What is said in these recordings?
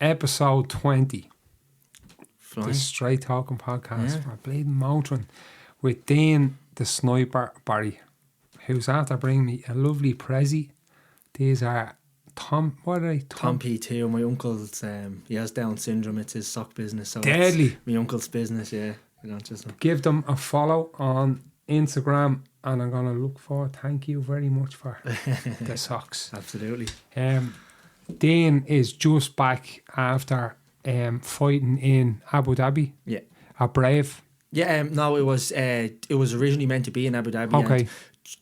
episode 20. Flying. The Straight Talking Podcast Yeah. for Bleeding Motoring with Dean the Sniper Barry, who's after bringing me a lovely Prezi. These are what are they? Tom P2, my uncle's, he has Down syndrome, it's his sock business. So Deadly. My uncle's business, yeah. You don't just Give them a follow on Instagram, and I'm going to look forward. Thank you very much for the socks. Absolutely. Dean is just back after fighting in Abu Dhabi. Yeah. At Brave. Yeah, no, it was originally meant to be in Abu Dhabi. Okay. And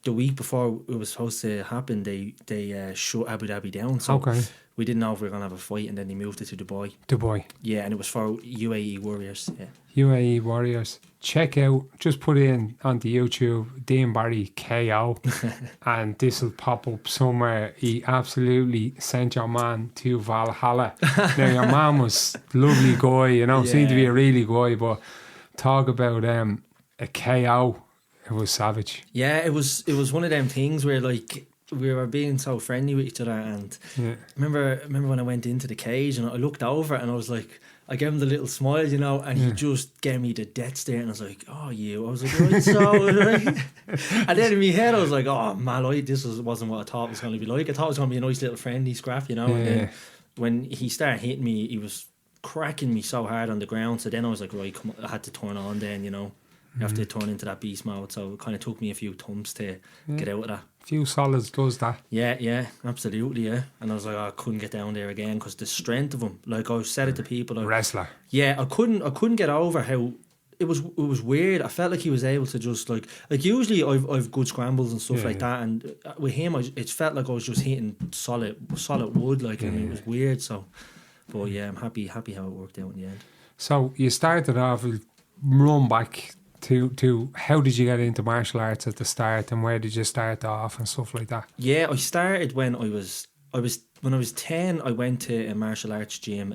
the week before it was supposed to happen, they shut Abu Dhabi down. So Okay. we didn't know if we were going to have a fight, and then they moved it to Dubai. Dubai. Yeah, and it was for UAE Warriors. Yeah. UAE Warriors. Check out, just put in onto YouTube, Dean Barry KO, and this will pop up somewhere. He absolutely sent your man to Valhalla. Now, your man was a lovely guy, you know, seemed to be a really guy, but talk about a KO. It was savage. Yeah, it was one of them things where like we were being so friendly with each other, and remember when I went into the cage and I looked over and I was like, I gave him the little smile, you know, and he just gave me the death stare, and I was like, oh, you. I was like, right, so, right. And then in my head I was like, oh man, this wasn't what I thought it was going to be like. I thought it was going to be a nice little friendly scrap, you know. And then when he started hitting me, he was cracking me so hard on the ground. So then I was like, right, come on, I had to turn on then, you know. You have to turn into that beast mode. So it kind of took me a few thumps to get out of that. A few solids does that. Yeah, absolutely, yeah. And I was like, I couldn't get down there again because the strength of him. Like I said it to people. Wrestler. Yeah, I couldn't get over how it was weird. I felt like he was able to just like usually I've good scrambles and stuff like that, and with him it felt like I was just hitting solid wood, like, and it was weird. So, but yeah, I'm happy how it worked out in the end. So you started off, run back to how did you get into martial arts at the start, and where did you start off and stuff like that? Yeah, I started when I was 10. I went to a martial arts gym.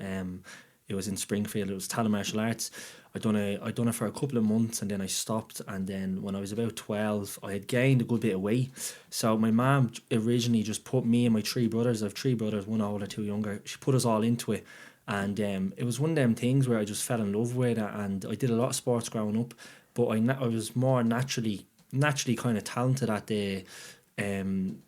It was in Springfield. It was Tala Martial Arts. I done it for a couple of months, and then I stopped. And then when I was about 12, I had gained a good bit of weight. So my mum originally just put me and my 3 brothers. I have 3 brothers, 1 older, 2 younger. She put us all into it, and it was one of them things where I just fell in love with it. And I did a lot of sports growing up, but I was more naturally kind of talented at the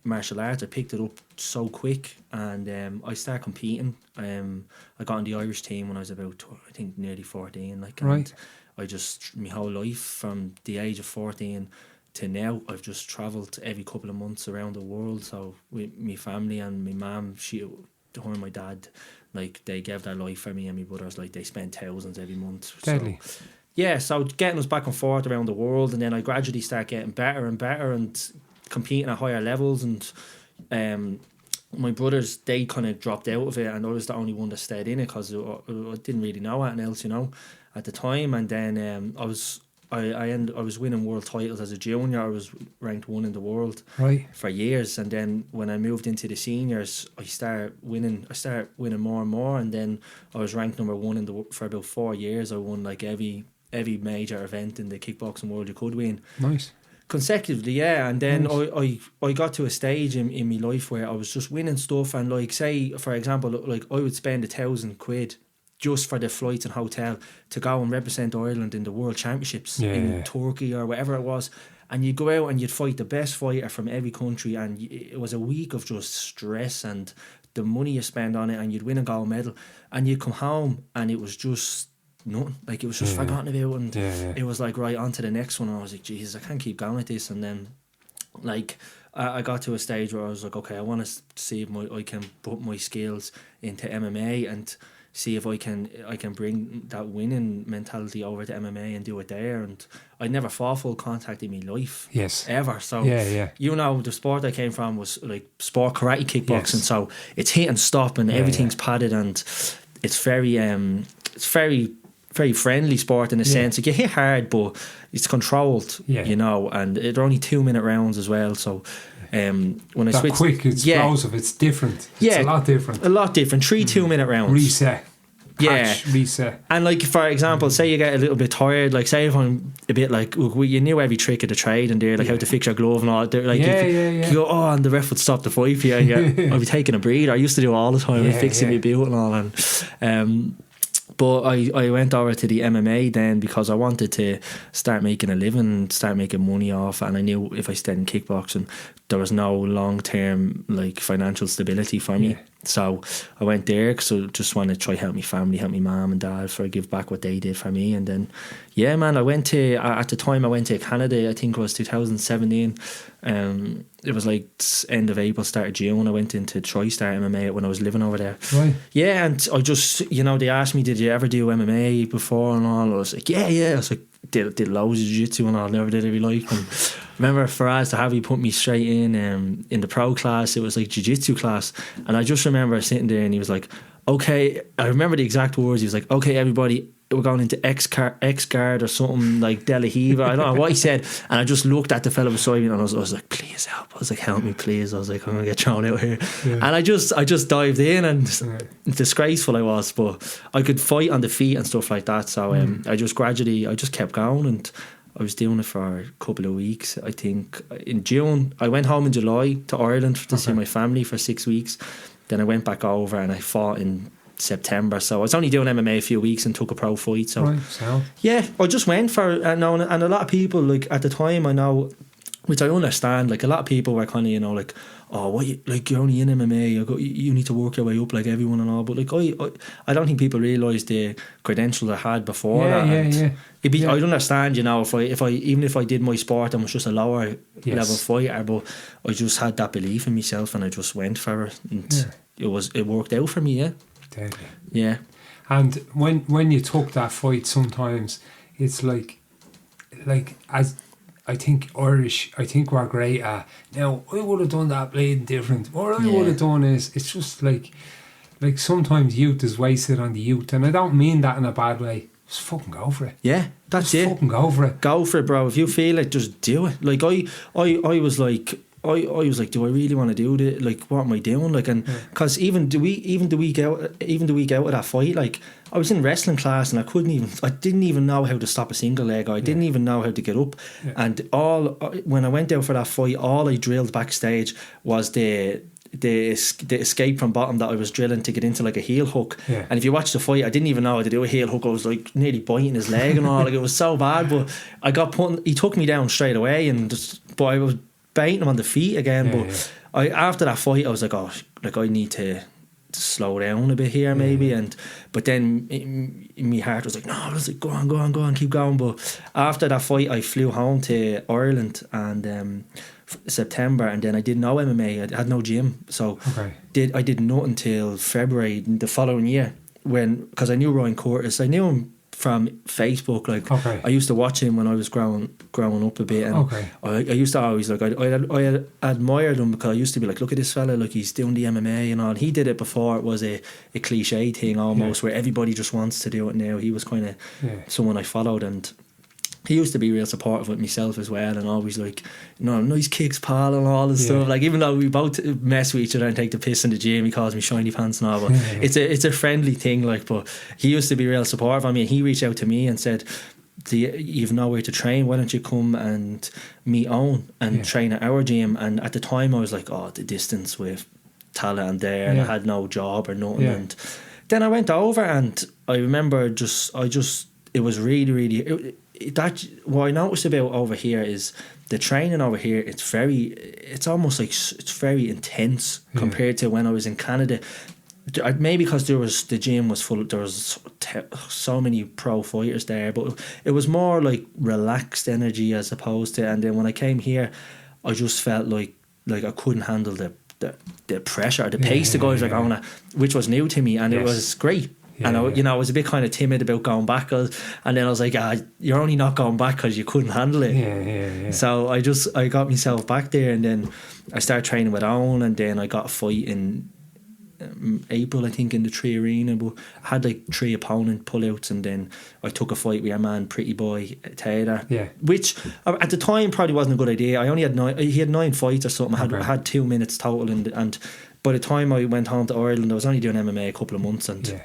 martial arts. I picked it up so quick, and I started competing. I got on the Irish team when I was about, I think, nearly 14. Like, right. I just, my whole life from the age of 14 to now, I've just travelled every couple of months around the world. So with my family and my mum, her and my dad, like, they gave their life for me and my brothers. Like, they spent thousands every month. Deadly. So, yeah, so getting us back and forth around the world, and then I gradually start getting better and better and competing at higher levels. And my brothers, they kind of dropped out of it, and I was the only one that stayed in it because I didn't really know anything else, you know, at the time. And then I was winning world titles as a junior. I was ranked 1 in the world for years, and then when I moved into the seniors, I started winning more and more, and then I was ranked number 1 for about 4 years. I won like every major event in the kickboxing world you could win. Nice. Consecutively, yeah. And then I got to a stage in my life where I was just winning stuff, and like, say for example, like I would spend £1,000 just for the flights and hotel to go and represent Ireland in the World Championships in Turkey or wherever it was. And you'd go out and you'd fight the best fighter from every country, and it was a week of just stress and the money you spend on it, and you'd win a gold medal, and you'd come home and it was just nothing. Like, it was just forgotten about, and it was like, right, on to the next one. And I was like, Jesus, I can't keep going at this. And then like I got to a stage where I was like, okay, I want to see if I can put my skills into MMA and see if I can bring that winning mentality over to MMA and do it there. And I never fought full contact in my life, ever. So you know, the sport I came from was like sport karate, kickboxing. So it's hit and stop, and everything's padded, and it's very friendly sport in a sense. Like, you hit hard, but it's controlled, you know, and they're only 2-minute rounds as well. So when I switched, quick, explosive, it's different. It's a lot different. 3 2-minute rounds. Reset. patch, reset. And like, for example, say you get a little bit tired, like say if I'm a bit like, you knew every trick of the trade and there, like how to fix your glove and all that, like you go, oh, and the ref would stop the fight for you, I'd be taking a breather. I used to do it all the time, fixing my belt and all, and but I went over to the MMA then because I wanted to start making a living, start making money off, and I knew if I stayed in kickboxing there was no long-term like financial stability for me. So I went there because I just wanted to try help my family, help my mum and dad, for give back what they did for me. And then I went to, at the time I went to Canada, I think it was 2017. It was like end of April, start of June. I went into TriStar MMA when I was living over there. Right. Yeah, and I just, they asked me, did you ever do MMA before and all? I was like, yeah. I was like, did loads of jiu-jitsu and all, never did any like. And remember Faraz Tahavi put me straight in the pro class. It was like jiu-jitsu class, and I just remember sitting there and he was like, okay, I remember the exact words, he was like, okay everybody, we're going into X-guard or something like De La Hiva. I don't know what he said, and I just looked at the fellow beside me and I was like, please help. I was like, help me please. I was like, I'm gonna get thrown out here. And I just dived in, and disgraceful I was, but I could fight on the feet and stuff like that. So I just kept going, and I was doing it for a couple of weeks. I think in June, I went home in July to Ireland to see my family for 6 weeks. Then I went back over and I fought in September. So I was only doing MMA a few weeks and took a pro fight. So I just went for it. And a lot of people, like at the time, I know, which I understand, like a lot of people were kind of, like, oh, what, you're only in MMA, you need to work your way up like everyone and all. But like I don't think people realise the credentials I had before that. I'd understand, if I even if I did my sport and was just a lower level fighter, but I just had that belief in myself and I just went for it, and it worked out for me. Deadly. Yeah. And when you took that fight, sometimes it's like as I think Irish, we're great at, now I would have done that bleeding different. What I would have done is, it's just like sometimes youth is wasted on the youth, and I don't mean that in a bad way. Just fucking go for it. Yeah, that's just fucking go for it. Go for it, bro. If you feel it, just do it. Like I was like, do I really want to do this? Like, what am I doing? Like, and because even the week out of that fight, like I was in wrestling class and I didn't even know how to stop a single leg. I didn't even know how to get up. And when I went out for that fight, all I drilled backstage was the escape from bottom that I was drilling to get into like a heel hook. And if you watch the fight, I didn't even know how to do a heel hook. I was like nearly biting his leg and all. Like, it was so bad, but I got he took me down straight away, but I was baiting him on the feet again. After that fight, I was like, oh, like I need to slow down a bit here maybe. But then in my heart was like, no, I was like, go on, keep going. But after that fight, I flew home to Ireland and September, and then I did no MMA. I had no gym, so I did nothing till February the following year, because I knew Ryan Curtis. I knew him from Facebook. Like, I used to watch him when I was growing up a bit, and I used to always like I admired him because I used to be like, look at this fella, like he's doing the MMA and all. He did it before it was a cliche thing almost, where everybody just wants to do it now. He was kind of someone I followed, and he used to be real supportive with myself as well, and always like, nice kicks, pal, and all this stuff. Like, even though we both mess with each other and take the piss in the gym, he calls me shiny pants and all, but it's a friendly thing. Like, but he used to be real supportive of me, and he reached out to me and said, you've nowhere to train, why don't you come and meet Owen and train at our gym? And at the time I was like, oh, the distance with Tala and there, and I had no job or nothing. And then I went over, and I remember it was really, really what I noticed about over here is the training over here. It's almost like it's very intense compared to when I was in Canada. Maybe because the gym was full. There was so many pro fighters there, but it was more like relaxed energy as opposed to. And then when I came here, I just felt like I couldn't handle the pressure, the pace the guys were going at, which was new to me, and it was great. And I was a bit kind of timid about going back, and then I was like, you're only not going back because you couldn't handle it. So I got myself back there, and then I started training with Owen, and then I got a fight in April, I think, in the 3 Arena, but I had like 3 opponent pullouts, and then I took a fight with a man, Pretty Boy Taylor, which at the time probably wasn't a good idea. I only had 9 fights or something. I had 2 minutes total, and by the time I went home to Ireland, I was only doing MMA a couple of months, and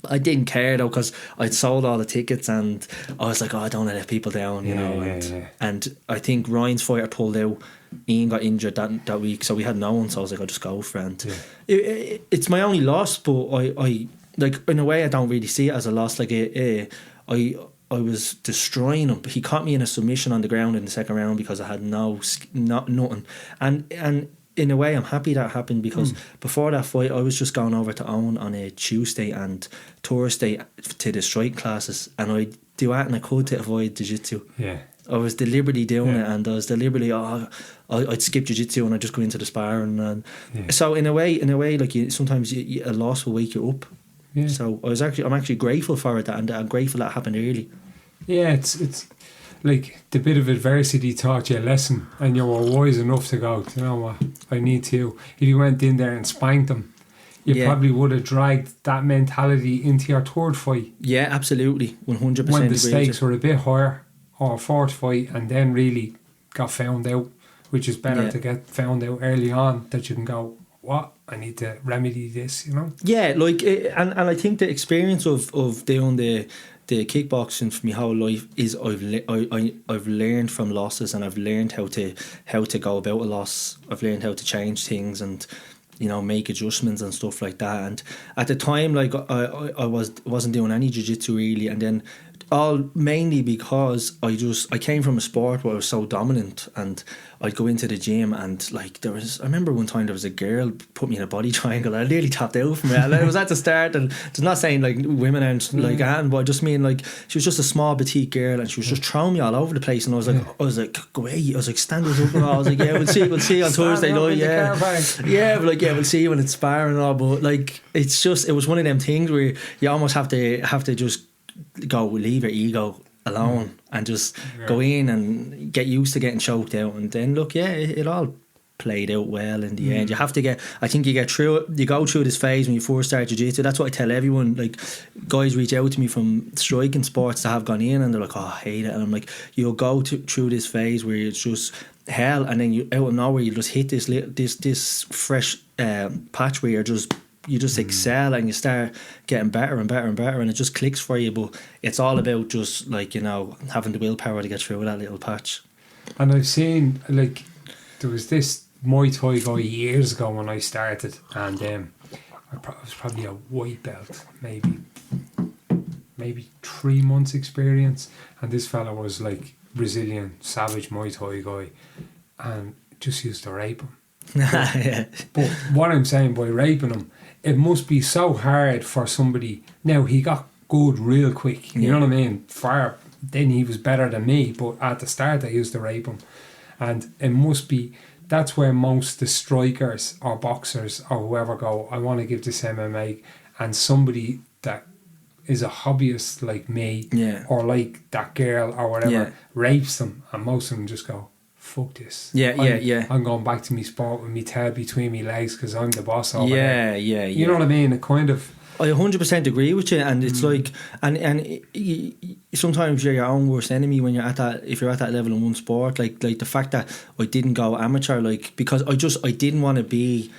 I didn't care though, because I'd sold all the tickets and I was like, oh, I don't want to let people down, you know. And I think Ryan's fighter pulled out. Ian got injured that week, so we had no one. So I was like, I'll just go for it. It's my only loss, but I like, in a way, I don't really see it as a loss. Like, I was destroying him. He caught me in a submission on the ground in the second round because I had nothing. And in a way, I'm happy that happened, because before that fight, I was just going over to Owen on a Tuesday and Thursday to the strike classes, and I'd do that and I could to avoid jiu-jitsu. Yeah. I was deliberately doing it, and I was deliberately, I'd skip jiu-jitsu and I'd just go into the sparring. And so in a way, like, sometimes a loss will wake you up. Yeah. So I'm actually grateful for it, and I'm grateful that happened early. Yeah, it's like the bit of adversity taught you a lesson, and you were wise enough to go, you know what, I need to. If you went in there and spanked them, you probably would have dragged that mentality into your third fight. Yeah, absolutely, 100%. When the stakes were a bit higher, or fourth fight, and then really got found out, which is better to get found out early on, that you can go, what, I need to remedy this, you know. Yeah, like, and I think the experience of doing the kickboxing for my whole life is I've learned from losses, and I've learned how to go about a loss. I've learned how to change things and, you know, make adjustments and stuff like that. And at the time, like, I wasn't doing any jiu-jitsu really, and then all mainly because I came from a sport where I was so dominant, and I'd go into the gym and, like, I remember one time there was a girl put me in a body triangle. I nearly tapped out from it, and it was at the start, and it's not saying like women aren't like that, but I just mean, like, she was just a small petite girl, and she was just throwing me all over the place, and I was like go away. I was like, stand us up, and I was like, yeah, we'll see on Thursday night, but like, we'll see when it's sparring and all. But like, it was one of them things where you almost have to just go, leave your ego alone and just go in and get used to getting choked out. And then look, it all played out well in the end. You have to I think you get through it. You go through this phase when you first start jiu-jitsu. That's what I tell everyone. Like, guys reach out to me from striking sports that have gone in, and they're like, oh, I hate it. And I'm like, you'll go through this phase where it's just hell, and then you out of nowhere you just hit this fresh patch where you just excel, and you start getting better and better and better, and it just clicks for you. But it's all about just, like, you know, having the willpower to get through that little patch. And I've seen, like, there was this Muay Thai guy years ago when I started, and I was probably a white belt, maybe 3 months experience, and this fella was like Brazilian savage Muay Thai guy, and just used to rape him. But what I'm saying by raping him, it must be so hard for somebody. Now, he got good real quick, you know what I mean? Then he was better than me, but at the start I used to rape him, and it must be. That's where most the strikers or boxers or whoever go, I want to give this MMA, and somebody that is a hobbyist like me or like that girl or whatever rapes them, and most of them just go, fuck this. I'm going back to me sport with me tail between me legs because I'm the boss over there. You know what I mean? It kind of... I 100% agree with you, and it's like, and sometimes you're your own worst enemy when you're at that. If you're at that level in one sport, like the fact that I didn't go amateur, like, because I didn't want to be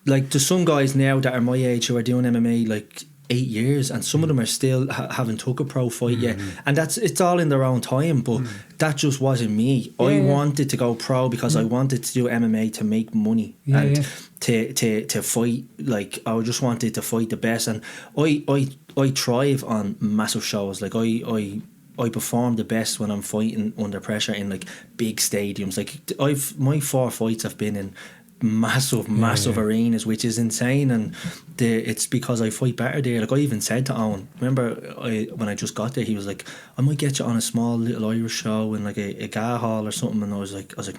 like, there's some guys now that are my age who are doing MMA like 8 years, and some of them are still haven't took a pro fight yet, and it's all in their own time. But that just wasn't me. I wanted to go pro because I wanted to do MMA to make money and to fight. Like, I just wanted to fight the best, and I thrive on massive shows. Like, I perform the best when I'm fighting under pressure in like big stadiums. Like, my 4 fights have been in massive arenas, which is insane, and it's because I fight better there. Like, I even said to Owen, remember when I just got there, he was like, I might get you on a small little Irish show in like a GA hall or something, and I was like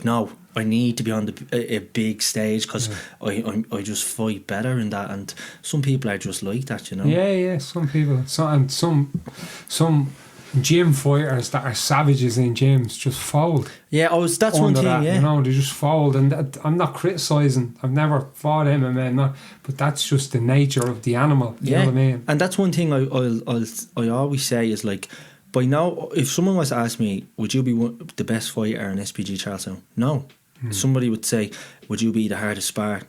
no, I need to be on a big stage because I just fight better in that. And some people are just like that, you know. Some people, some gym fighters that are savages in gyms just fold. That's one thing. You know, they just fold, and I'm not criticising. I've never fought MMA, but that's just the nature of the animal. You know what I mean? And that's one thing I always say is, like, by now, if someone was to ask me, would you be the best fighter in SBG CHarlstown? No. Somebody would say, would you be the hardest spar?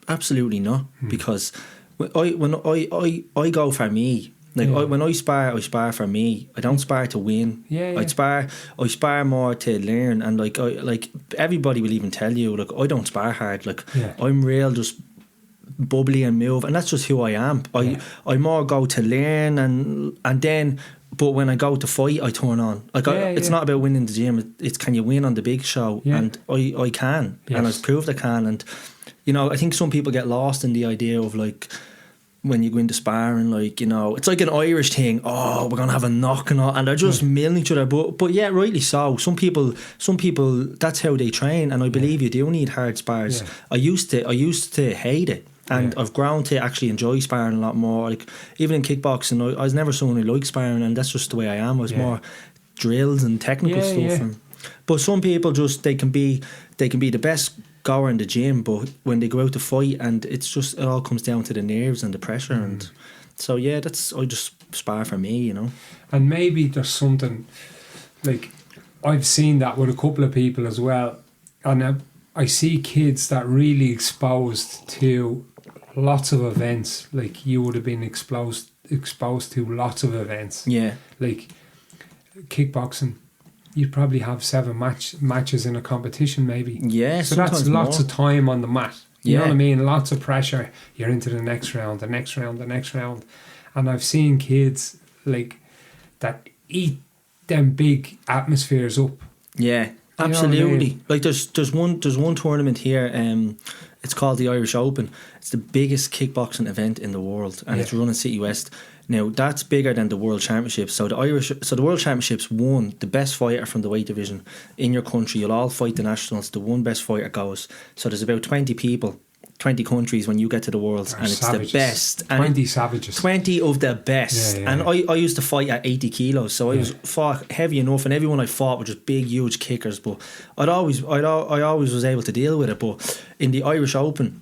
Absolutely not, because I go for me. Like when I spar for me. I don't spar to win. I spar more to learn. And like everybody will even tell you, like, I don't spar hard. Like I'm real just bubbly and move, and that's just who I am. I more go to learn and then. But when I go to fight, I turn on. Like it's not about winning the gym. It's can you win on the big show? And I can, and I've proved I can. And you know, I think some people get lost in the idea of like, when you go into sparring, like, you know, it's like an Irish thing. Oh, we're gonna have a knock and all, and they're just milling each other. But yeah, rightly so. Some people, that's how they train, and I believe you do need hard spars. I used to hate it, and I've grown to actually enjoy sparring a lot more. Like even in kickboxing, I was never someone who liked sparring, and that's just the way I am. I was more drills and technical stuff. But some people just they can be the best goer in the gym, but when they go out to fight, and it all comes down to the nerves and the pressure, and so I just spar for me, you know. And maybe there's something like I've seen that with a couple of people as well, and I see kids that really exposed to lots of events. Like you would have been exposed to lots of events. Like kickboxing, you'd probably have 7 matches in a competition maybe. So that's lots of time on the mat. You know what I mean? Lots of pressure. You're into the next round, the next round, the next round. And I've seen kids like that eat them big atmospheres up. Yeah, absolutely. You know what I mean? Like there's one tournament here, it's called the Irish Open. It's the biggest kickboxing event in the world, and it's run in City West. Now that's bigger than the World Championships. So the World Championships won the best fighter from the weight division in your country. You'll all fight the nationals. The one best fighter goes. So there's about 20 people, 20 countries when you get to the Worlds, and it's savages. The best. 20 savages. 20 of the best. And I used to fight at 80 kilos, so I was fought heavy enough, and everyone I fought were just big, huge kickers. But I always was able to deal with it. But in the Irish Open,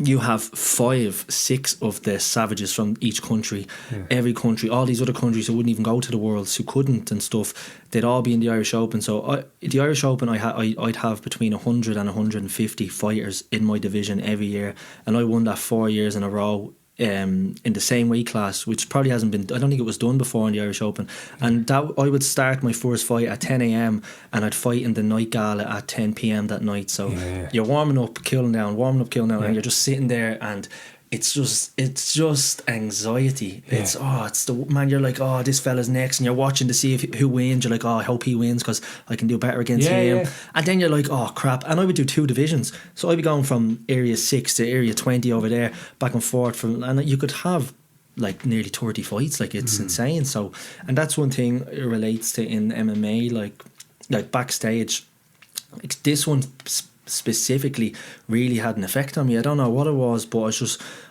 you have 5, 6 of the savages from each country. Every country, all these other countries who wouldn't even go to the Worlds, who couldn't and stuff, they'd all be in the Irish Open. So the Irish Open, I'd have between 100 and 150 fighters in my division every year, and I won that 4 years in a row. In the same weight class, which probably hasn't been, I don't think it was done before in the Irish Open. And that I would start my first fight at 10 a.m. and I'd fight in the night gala at 10 p.m. that night. So you're warming up, cooling down, and you're just sitting there, and it's just anxiety. It's the man. You're like, this fella's next, and you're watching to see who wins. You're like, I hope he wins because I can do better against him. And then you're like, oh crap. And I would do 2 divisions, so I'd be going from area 6 to area 20 over there, back and forth. And you could have like nearly 30 fights. Like it's insane. So, and that's one thing it relates to in MMA, like backstage. Like this one specifically really had an effect on me. I don't know what it was, but I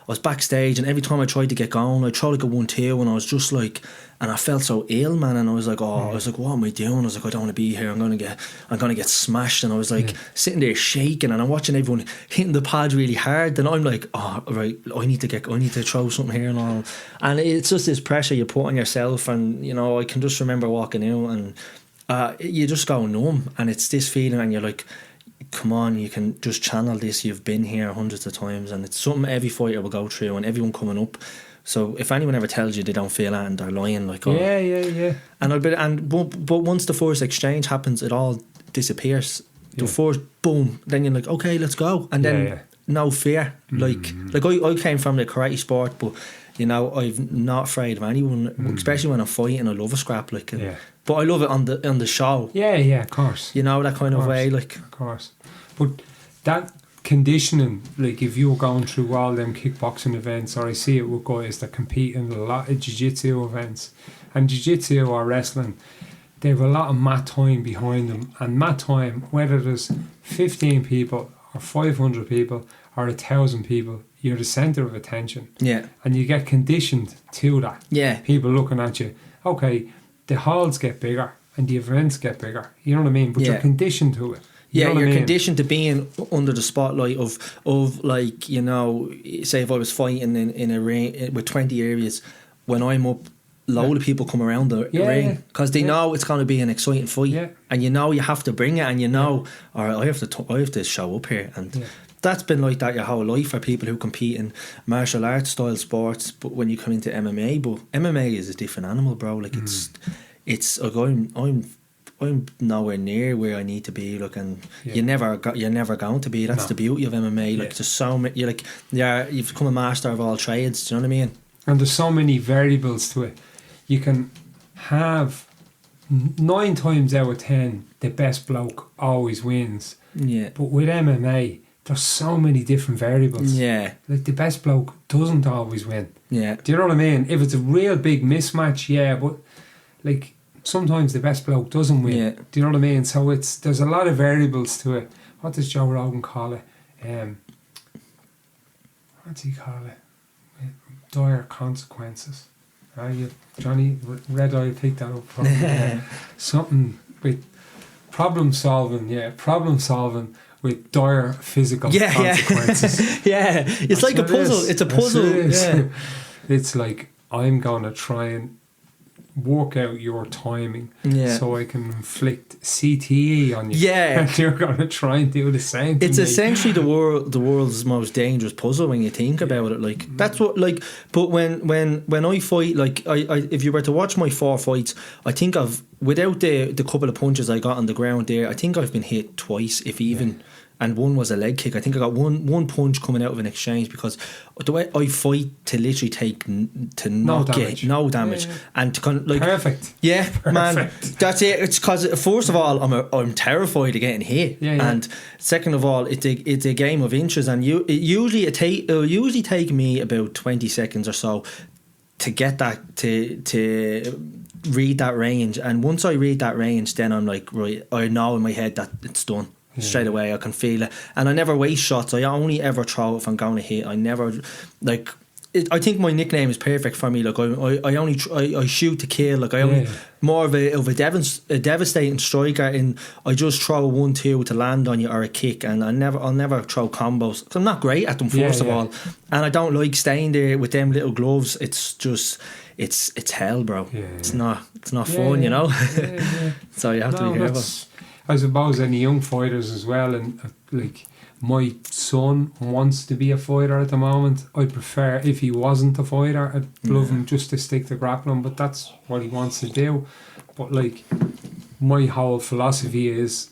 was backstage, and every time I tried to get going, I tried like a 1-2, and I was just like, and I felt so ill, man. And I was like, what am I doing? I was like, I don't want to be here. I'm gonna get smashed. And I was like sitting there shaking, and I'm watching everyone hitting the pad really hard, and I'm like, right, I need to throw something here and all. And it's just this pressure you put on yourself, and you know, I can just remember walking out, and you just go numb, and it's this feeling, and you're like, come on, you can just channel this. You've been here hundreds of times, and it's something every fighter will go through, and everyone coming up. So if anyone ever tells you they don't feel that and they're lying, like, but once the first exchange happens, it all disappears. The first boom, then you're like, okay, let's go, and then no fear. Like I came from the karate sport, but you know, I'm not afraid of anyone, especially when I'm fighting. I love a scrap, like. But I love it on the show. Yeah, of course. You know, that kind of way, like. Of course. But that conditioning, like if you're going through all them kickboxing events, or I see it with guys that compete in a lot of jiu-jitsu events, and jiu-jitsu or wrestling, they have a lot of mat time behind them. And mat time, whether there's 15 people or 500 people or 1,000 people, you're the centre of attention. Yeah. And you get conditioned to that. Yeah. People looking at you. Okay, the halls get bigger and the events get bigger. You know what I mean? But you're conditioned to it. You're conditioned to being under the spotlight of like, you know, say if I was fighting in a ring with 20 areas, when I'm up, load of people come around the ring because they know it's going to be an exciting fight, and you know you have to bring it, and you know, all right, I have to show up here, and that's been like that your whole life for people who compete in martial arts style sports. But when you come into MMA, is a different animal, bro. Like it's like I'm nowhere near where I need to be. Like, and you're never going to be. That's the beauty of MMA. Like, there's so many. You've become a master of all trades. Do you know what I mean? And there's so many variables to it. You can have 9 times out of 10 the best bloke always wins. Yeah. But with MMA, there's so many different variables. Yeah. Like, the best bloke doesn't always win. Yeah. Do you know what I mean? If it's a real big mismatch, yeah, but like sometimes the best bloke doesn't win. Yeah. Do you know what I mean? So there's a lot of variables to it. What does Joe Rogan call it? What's he call it? Dire consequences. Johnny Red Eye picked that up from something with problem solving with dire physical consequences. Yeah, it's That's like a puzzle. It's a puzzle. Yeah. It's like, I'm gonna try and work out your timing so I can inflict CTE on you. Yeah. And you're gonna try and do the same. It's essentially the world's most dangerous puzzle when you think about it. Like, that's what, like, but when I fight, like, I if you were to watch my 4 fights, I think without the couple of punches I got on the ground there, I think I've been hit twice, if even. And one was a leg kick. I think I got one punch coming out of an exchange, because the way I fight to literally no damage, and to kind of like perfect. Yeah, perfect. Man, that's it. It's because first of all, I'm terrified of getting hit, and second of all, it's a game of inches, and it'll usually take me about 20 seconds or so to get that to read that range, and once I read that range, then I'm like, right, I know in my head that it's done. Straight away, I can feel it, and I never waste shots. I only ever throw if I'm going to hit. I never like. I think my nickname is perfect for me. Like, I shoot to kill. Like, I only more of a devastating striker. And I just throw 1-2 to land on you, or a kick, and I'll never throw combos. 'Cause I'm not great at them, first of all, and I don't like staying there with them little gloves. It's just it's hell, bro. It's not fun, you know. So you have to be careful. I suppose any young fighters as well, and like, my son wants to be a fighter at the moment. I'd prefer, if he wasn't a fighter, I'd love him just to stick to grappling, but that's what he wants to do. But like, my whole philosophy is,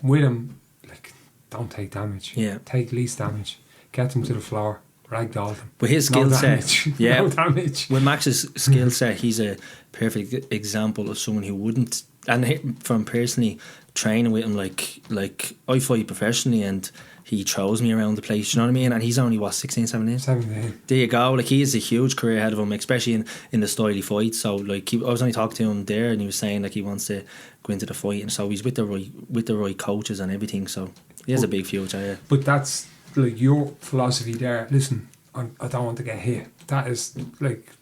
with him, like, don't take damage. Take least damage. Get them to the floor. Ragdoll them. With his skill set, no damage. With Max's skill set, he's a perfect example of someone who wouldn't. And from personally training with him, like I fight professionally, and he throws me around the place, you know what I mean? And he's only 16, 17? 17. There you go. Like, he has a huge career ahead of him, especially in the style he fights. So like, I was only talking to him there, and he was saying like he wants to go into the fight, and so he's with the right coaches and everything. So he has a big future. Yeah. But that's like your philosophy there. Listen, I don't want to get hit. That is like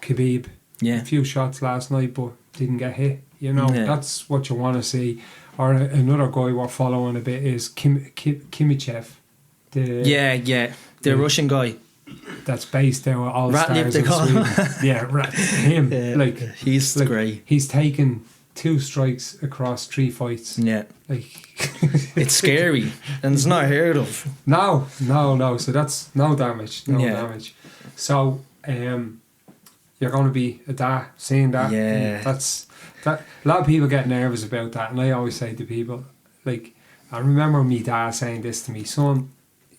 Khabib. A few shots last night, but didn't get hit. You know, that's what you want to see. Or another guy we're following a bit is Kimichev. The Russian guy. That's based out of All Stars in Sweden. Him. Like, he's great. He's taken 2 strikes across 3 fights. Yeah. Like, it's scary, and it's not heard of. No. So that's no damage. Damage. So, you're going to be a dad, seeing that. Yeah. That a lot of people get nervous about that, and I always say to people, like, I remember me dad saying this to me, son,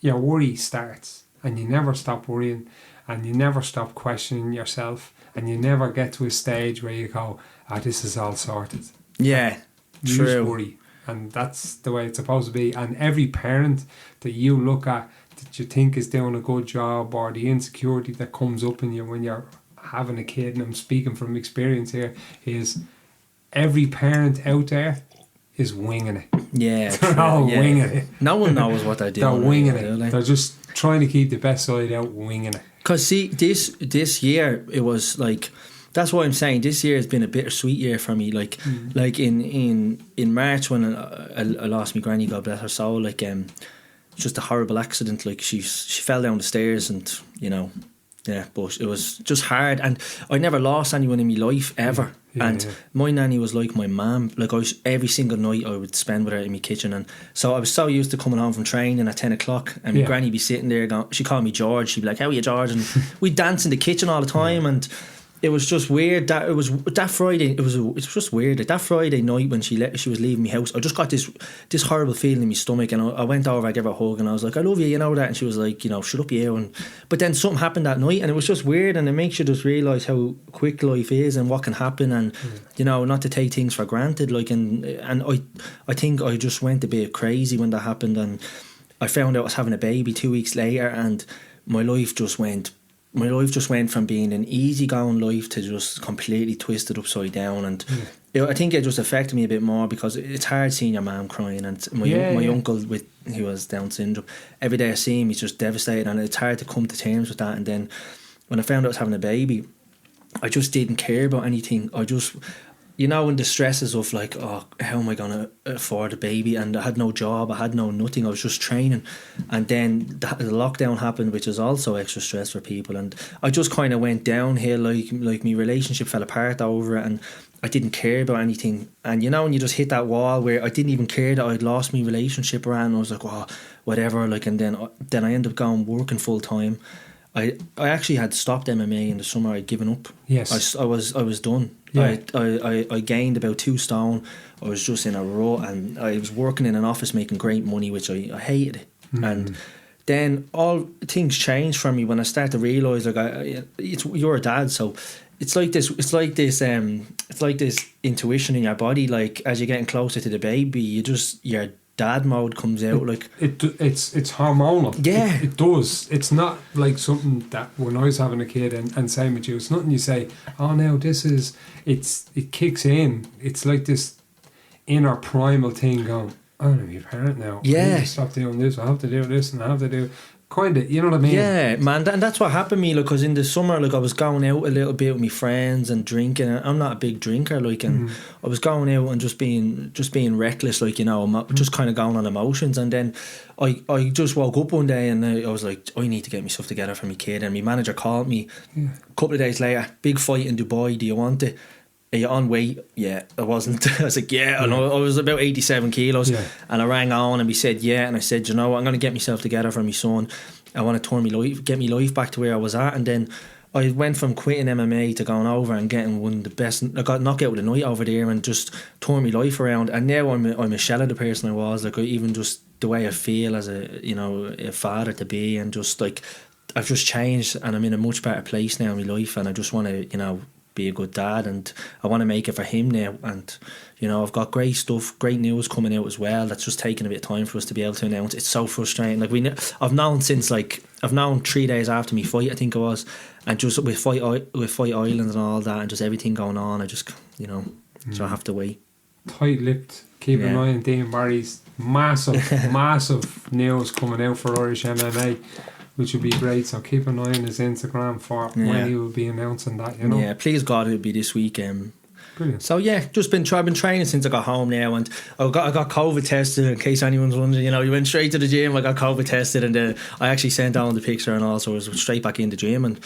your worry starts, and you never stop worrying, and you never stop questioning yourself, and you never get to a stage where you go, this is all sorted. Yeah, you true. just worry, and that's the way it's supposed to be. And every parent that you look at that you think is doing a good job, or the insecurity that comes up in you when you're having a kid, and I'm speaking from experience here, is every parent out there is winging it. Yeah, they're all winging it. No one knows what they're doing. They're winging it. They're just trying to keep the best side out, winging it. Because see, this year it was like, that's why I'm saying this year has been a bittersweet year for me. Like, like in March when I lost my granny, God bless her soul. Like, just a horrible accident. Like, she fell down the stairs, and you know, but it was just hard, and I never lost anyone in my life ever. My nanny was like my mum. Like every single night I would spend with her in my kitchen, and so I was so used to coming home from training at 10 o'clock, and my granny be sitting there going, she called me George, she'd be like, how are you, George? And we'd dance in the kitchen all the time, and it was just weird that it was that Friday. It was just weird. Like that Friday night when she was leaving my house, I just got this horrible feeling in my stomach, and I went over, I gave her a hug, and I was like, I love you, you know that, and she was like, you know, shut up, you. But then something happened that night, and it was just weird, and it makes you just realise how quick life is and what can happen, and you know, not to take things for granted. Like, and I think I just went a bit crazy when that happened, and I found out I was having a baby 2 weeks later, and my life just went from being an easygoing life to just completely twisted upside down, and I think it just affected me a bit more because it's hard seeing your mum crying, and my uncle who has Down syndrome, every day I see him he's just devastated, and it's hard to come to terms with that. And then when I found out I was having a baby, I just didn't care about anything. I just, you know, in the stresses of like, oh, how am I going to afford a baby? And I had no job, I had no nothing, I was just training. And then the lockdown happened, which is also extra stress for people. And I just kind of went downhill, like my relationship fell apart over it, and I didn't care about anything. And you know, when you just hit that wall where I didn't even care that I'd lost my relationship around, I was like, oh, whatever. Like, and then I ended up going working full time. I actually had stopped MMA in the summer. I'd given up. Yes, I was done. I gained about 2 stone. I was just in a rut, and I was working in an office making great money, which I hated. And then all things changed for me when I started to realise, like, you're a dad, so it's like this intuition in your body. Like, as you're getting closer to the baby, your dad mode comes out. Like it's hormonal. It does. It's not like something that when I was having a kid and same with you, it's nothing you say, oh no, it kicks in. It's like this inner primal thing going, I'm gonna be a parent now. I need to stop doing this, I have to do this, and I have to do kind of, you know what I mean? Yeah, man, and that's what happened to me. Like, because in the summer, like, I was going out a little bit with my friends and drinking. I'm not a big drinker, like, and I was going out and just being reckless, like, you know, just kind of going on emotions. And then I just woke up one day and I was like, I need to get myself together for my kid. And my manager called me a couple of days later, big fight in Dubai, do you want it? Are you on weight? Yeah, I wasn't. I was like, yeah, and I was about 87 kilos. And I rang on and we said, yeah. And I said, you know what, I'm going to get myself together for my son. I want to get my life back to where I was at. And then I went from quitting MMA to going over and getting one of the best. I got knocked out with a night over there and just turned my life around. And now I'm a shell of the person I was. Like, even just the way I feel as a father to be, and just like, I've just changed and I'm in a much better place now in my life. And I just want to, be a good dad, and I want to make it for him now. And I've got great stuff, great news coming out as well. That's just taking a bit of time for us to be able to announce. It's so frustrating. Like, I've known 3 days after me fight, I think it was, and just with Fight Island and all that, and just everything going on, I just so I have to wait. Tight-lipped. Keep an eye on Dean Barry's massive news coming out for Irish MMA, which would be great. So keep an eye on his Instagram for when he will be announcing that. Yeah, please God, it'll be this week. Brilliant. So yeah, I've been training since I got home now, and I got COVID tested. In case anyone's wondering, you went straight to the gym. I got COVID tested, and I actually sent down the picture, and also I was straight back in the gym. And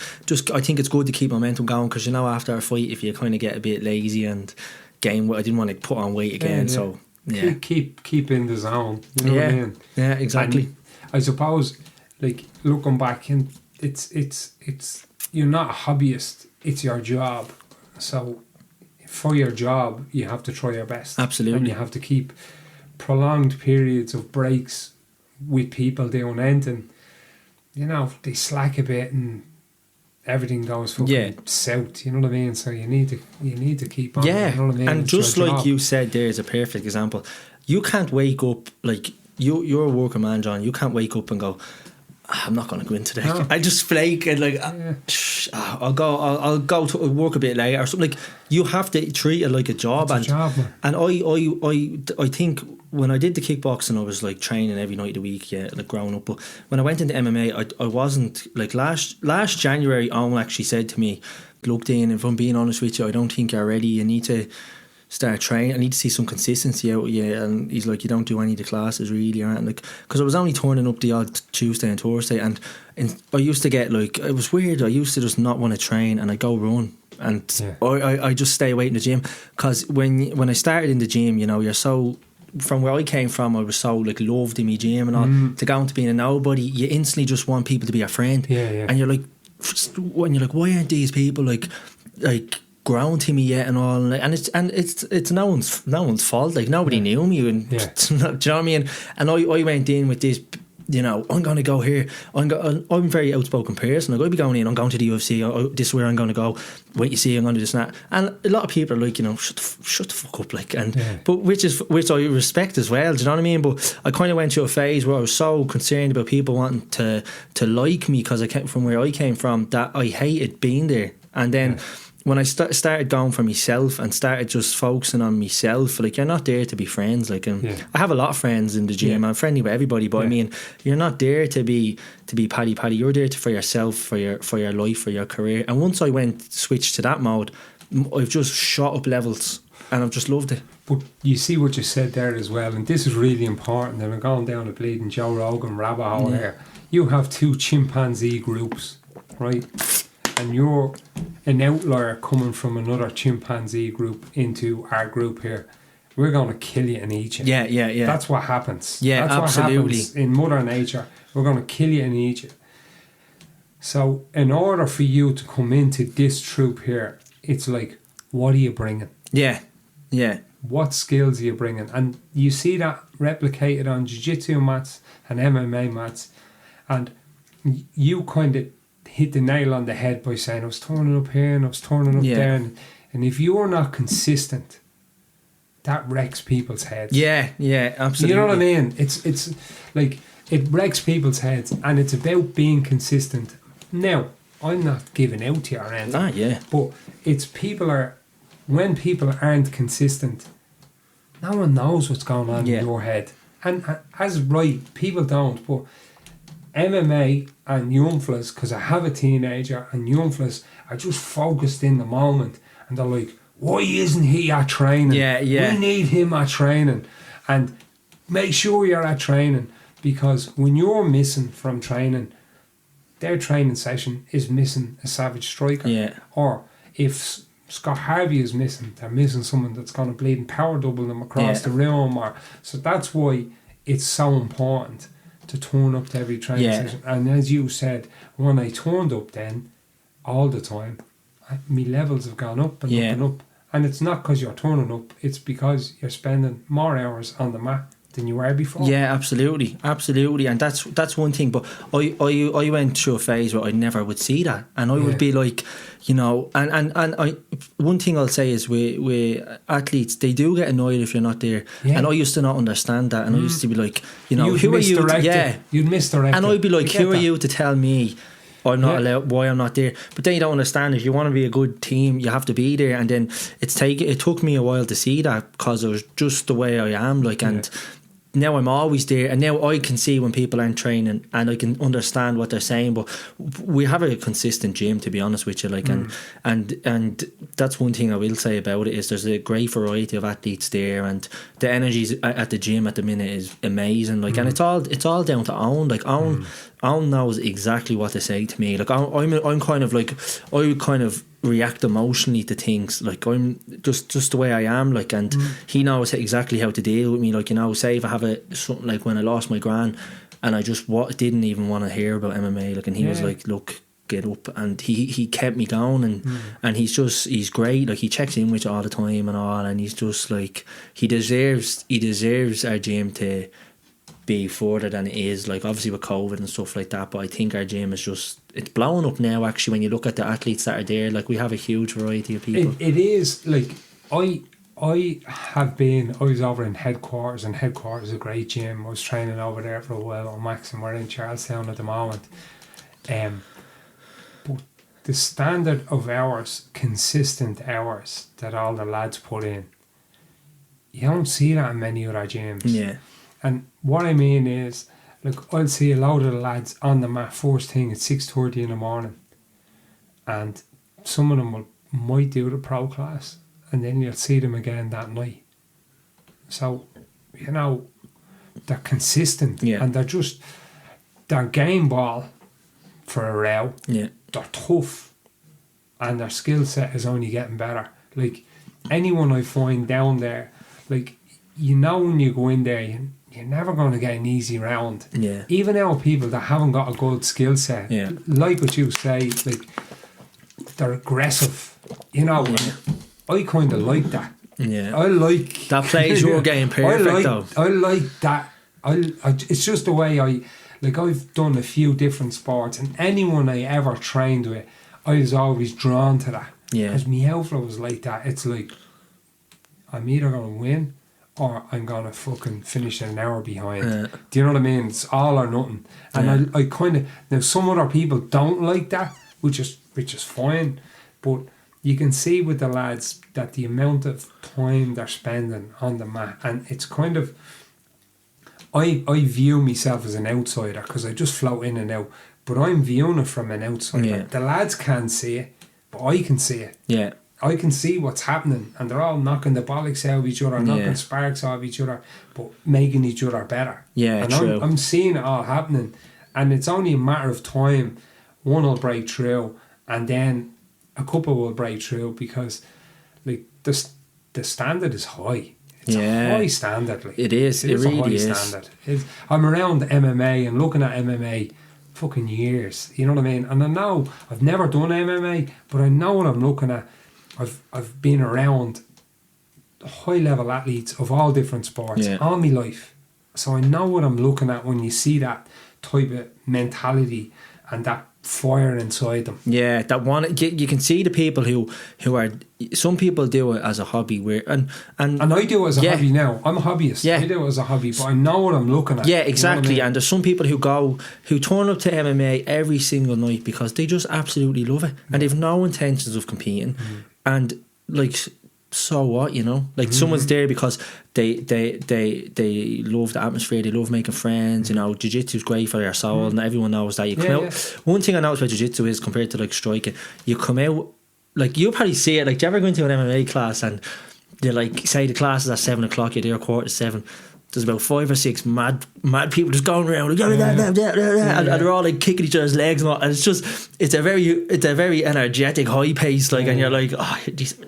I think it's good to keep momentum going, because after a fight, if you kind of get a bit lazy and gain weight, I didn't want to put on weight again. Yeah. So yeah, keep in the zone. You know what I mean? Yeah, exactly. And I suppose, like, looking back, and it's you're not a hobbyist, it's your job. So for your job, you have to try your best. Absolutely. And you have to keep prolonged periods of breaks with people doing anything. They slack a bit and everything goes fucking south, you know what I mean? So you need to keep on. Yeah, you know what I mean? And it's just like job. You said there is a perfect example. You can't wake up, like, you're a working man, John. You can't wake up and go, I'm not going to go in today. No. I just flake and like, I'll go to work a bit later or something. Like, you have to treat it like a job. It's a job, man. And I think when I did the kickboxing, I was like training every night of the week, like growing up. But when I went into MMA, I wasn't, like, last January, Owen actually said to me, look, Dean, if I'm being honest with you, I don't think you're ready. You need to start training. I need to see some consistency out of you. And he's like, you don't do any of the classes really, or like, because I was only turning up the odd Tuesday and Thursday, and I used to get like, it was weird. I used to just not want to train, and I go run. And I just stay away in the gym, because when I started in the gym, you know, you're so, from where I came from, I was so like loved in my gym and all, to go into being a nobody, you instantly just want people to be your friend. And you're like, when you're like, why aren't these people like grown to me yet and all, and it's no one's fault, like nobody knew me, and do you know what I mean? And I went in with this, you know, I'm going to go here. I'm a very outspoken person. I'm going to be going in. I'm going to the UFC. This is where I'm going to go. Wait, you see, I'm going to do this and that. And a lot of people are like, you know, shut the fuck up, like, and but which I respect as well. Do you know what I mean? But I kind of went through a phase where I was so concerned about people wanting to like me because I came from where I came from, that I hated being there. And then when I started going for myself and started just focusing on myself, like, you're not there to be friends. Like, I have a lot of friends in the gym. I'm friendly with everybody, but I mean, you're not there to be paddy. You're there for yourself, for your life, for your career. And once I switched to that mode, I've just shot up levels, and I've just loved it. But you see what you said there as well, and this is really important. And I'm going down the bleeding Joe Rogan rabbit hole here. You have 2 chimpanzee groups, right? And you're an outlier coming from another chimpanzee group into our group here. We're going to kill you and eat you. Yeah. That's what happens. Yeah, that's absolutely. What happens in Mother Nature. We're going to kill you and eat you. So in order for you to come into this troop here, it's like, what are you bringing? Yeah. What skills are you bringing? And you see that replicated on jiu-jitsu mats and MMA mats. And you kind of hit the nail on the head by saying, I was turning up here and I was turning up there. And if you're not consistent, that wrecks people's heads. Yeah, absolutely. You know what I mean? It's like, it wrecks people's heads, and it's about being consistent. Now, I'm not giving out to you or anything. But it's when people aren't consistent, no one knows what's going on in your head. And as right, people don't, but MMA and young fellas, because I have a teenager, and young fellas are just focused in the moment, and they're like, why isn't he at training? We need him at training. And make sure you're at training, because when you're missing from training, their training session is missing a savage striker. Or if Scott Harvey is missing, they're missing someone that's going to bleed and power double them across the room. So that's why it's so important to turn up to every training session. And as you said, when I turned up then, all the time, my levels have gone up and up and up. And it's not because you're turning up, it's because you're spending more hours on the mat than you were before. Yeah, absolutely. And that's one thing. But I went through a phase where I never would see that, and I would be like, you know, and I, one thing I'll say is with athletes, they do get annoyed if you're not there. And I used to not understand that, and I used to be like, you know, who are you? You'd misdirect. And I'd be like, who are you to tell me I'm not allowed, why I'm not there? But then you don't understand, if you want to be a good team, you have to be there. And then it took me a while to see that, because it was just the way I am, like, and now I'm always there, and now I can see when people aren't training, and I can understand what they're saying. But we have a consistent gym, to be honest with you, like, and that's one thing I will say about it, is there's a great variety of athletes there, and the energies at the gym at the minute is amazing, like, and it's all down to Owen. Like, Owen knows exactly what to say to me. Like, I'm kind of like, I would kind of react emotionally to things, like, I'm just the way I am, like, and he knows exactly how to deal with me. Like, you know, say if I have something like when I lost my gran, and I just didn't even want to hear about MMA, like, and he was like, look, get up, and he kept me going, and he's great, like, he checks in with you all the time and all, and he's just like, he deserves our gym to be further than it is, like, obviously with COVID and stuff like that. But I think our gym is just, it's blowing up now, actually, when you look at the athletes that are there. Like, we have a huge variety of people. It is, like, I was over in headquarters, and headquarters is a great gym. I was training over there for a while on Max, and we're in CHarlstown at the moment. But the standard of hours, consistent hours that all the lads put in, you don't see that in many other gyms. And what I mean is, like, I'll see a load of the lads on the mat first thing at 6:30 in the morning, and some of them might do the pro class, and then you'll see them again that night. So, they're consistent, and they're game ball for a row. Yeah. They're tough, and their skill set is only getting better. Like, anyone I find down there, like, when you go in there, you're never going to get an easy round. Yeah. Even our people that haven't got a good skill set, like what you say, like, they're aggressive. I kind of like that. Yeah. I like that plays your game perfect though. I like that. It's just the way I've done a few different sports, and anyone I ever trained with, I was always drawn to that. Yeah. Because my outflow was like that. It's like, I'm either going to win or I'm going to fucking finish an hour behind. Do you know what I mean? It's all or nothing. And I kind of... Now, some other people don't like that, which is fine. But you can see with the lads that the amount of time they're spending on the mat, and it's kind of... I view myself as an outsider because I just float in and out. But I'm viewing it from an outsider. Yeah. The lads can't see it, but I can see it. Yeah. I can see what's happening, and they're all knocking the bollocks out of each other, knocking sparks off each other, but making each other better. Yeah, and true. I'm seeing it all happening, and it's only a matter of time. One will break through, and then a couple will break through, because like the standard is high. It's a high standard. Like, it is. It really a high is. standard. I'm around MMA and looking at MMA fucking years. You know what I mean? And I know I've never done MMA, but I know what I'm looking at. I've been around high level athletes of all different sports all my life, so I know what I'm looking at when you see that type of mentality and that fire inside them. Yeah, that one you can see the people who are. Some people do it as a hobby, and I do it as a hobby now. I'm a hobbyist. Yeah. I do it as a hobby, but I know what I'm looking at. Yeah, exactly. You know what I mean? And there's some people who turn up to MMA every single night because they just absolutely love it, and they've no intentions of competing. And like, so what, like someone's there because they love the atmosphere, they love making friends. Jiu-jitsu is great for your soul, and everyone knows that. You come out. One thing I noticed about jiu-jitsu is, compared to like striking, you come out, like, you probably see it, like, do you ever go into an MMA class and you're like, say the class is at 7 o'clock, you're there 6:45. There's about 5 or 6 mad people just going around, and they're all like kicking each other's legs and all. And it's a very energetic, high pace, like, and you're like,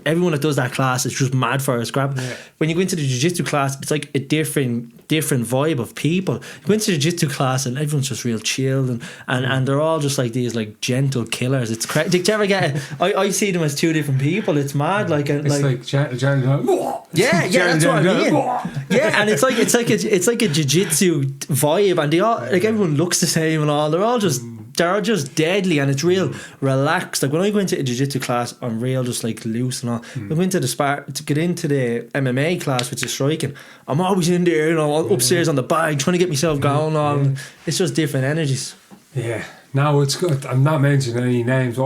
everyone that does that class is just mad for a scrap. When you go into the jiu-jitsu class, it's like a different vibe of people. You go into the jiu-jitsu class and everyone's just real chilled, and they're all just like these like gentle killers. It's crazy. Did you ever get it? I see them as two different people. It's mad. Like, it's like gentle. Yeah, that's what I mean. Yeah, and it's like a jiu-jitsu vibe, and they all, like, everyone looks the same and all. They're just deadly, and it's real relaxed. Like, when I go into a jiu-jitsu class, I'm real just like loose and all. I go into to get into the MMA class, which is striking, I'm always in there, upstairs on the bag, trying to get myself going on. It's just different energies. Yeah. No, it's good. I'm not mentioning any names.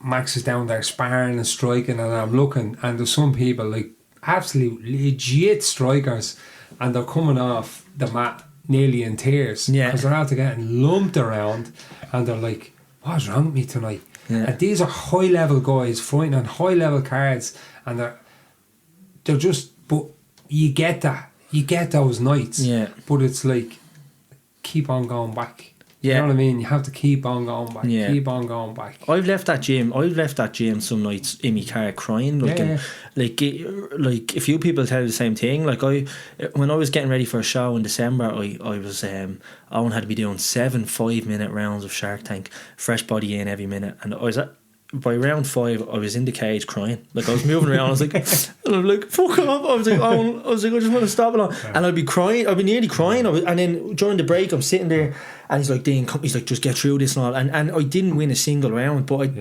Max is down there sparring and striking, and I'm looking, and there's some people like absolute legit strikers, and they're coming off the mat nearly in tears because they're after getting lumped around, and they're like, what's wrong with me tonight? And these are high level guys fighting on high level cards, and they're just, but you get those nights, but it's like, keep on going back. You know what I mean? You have to keep on going back. Keep on going back. I've left that gym some nights in my car crying. Like a few people tell you the same thing. Like, when I was getting ready for a show in December, Owen had to be doing 7 5-minute rounds of Shark Tank, fresh body in every minute, and by round 5, I was in the cage crying. Like, I was moving around. I was like, and I'm like, fuck off. I was like, I just want to stop it. And I'd be crying. I'd be nearly crying. And then during the break, I'm sitting there, and he's like, Dean, he's like, just get through this and all. And I didn't win a single round, but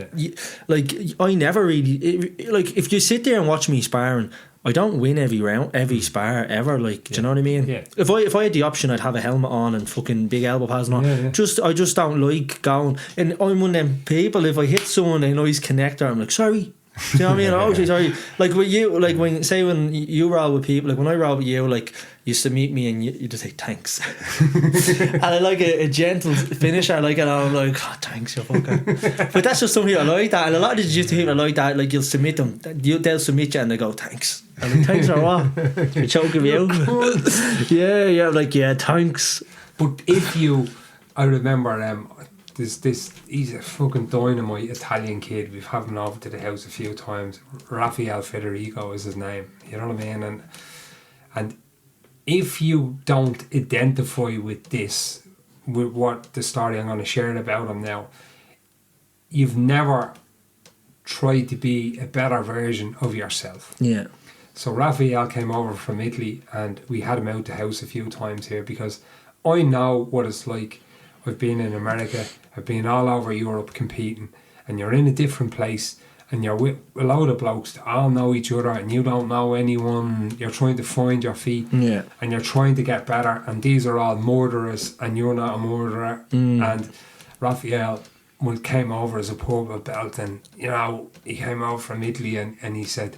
I never really, like, if you sit there and watch me sparring, I don't win every round, every spar ever. Like, do you know what I mean? Yeah. If I had the option, I'd have a helmet on and fucking big elbow pads and all. I just don't like going. And I'm one of them people. If I hit someone in a nice connector, I'm like, sorry, Do you know what I mean? Always, sorry. Like when you roll with people, like when I roll with you, like you used to meet me and you just say thanks. And I like a gentle finisher, like, and I'm like, oh, thanks, you fucker. But that's just some people like that, and a lot of the jiu-jitsu people are like that. Like you'll submit them, they'll submit you, and they go thanks. And like, thanks for what? You're choking me out. Yeah, like yeah, thanks. But I remember he's a fucking dynamite Italian kid. We've had him over to the house a few times. Raphael Federico is his name. You know what I mean? And if you don't identify with what the story I'm going to share about him now, you've never tried to be a better version of yourself. Yeah. So Raphael came over from Italy, and we had him out the house a few times here because I know what it's like. I've been in America, I've been all over Europe competing, and you're in a different place and you're with a load of blokes that all know each other and you don't know anyone. You're trying to find your feet, and you're trying to get better, and these are all murderers and you're not a murderer. And Raphael came over as a purple belt, and you know, he came over from Italy and he said,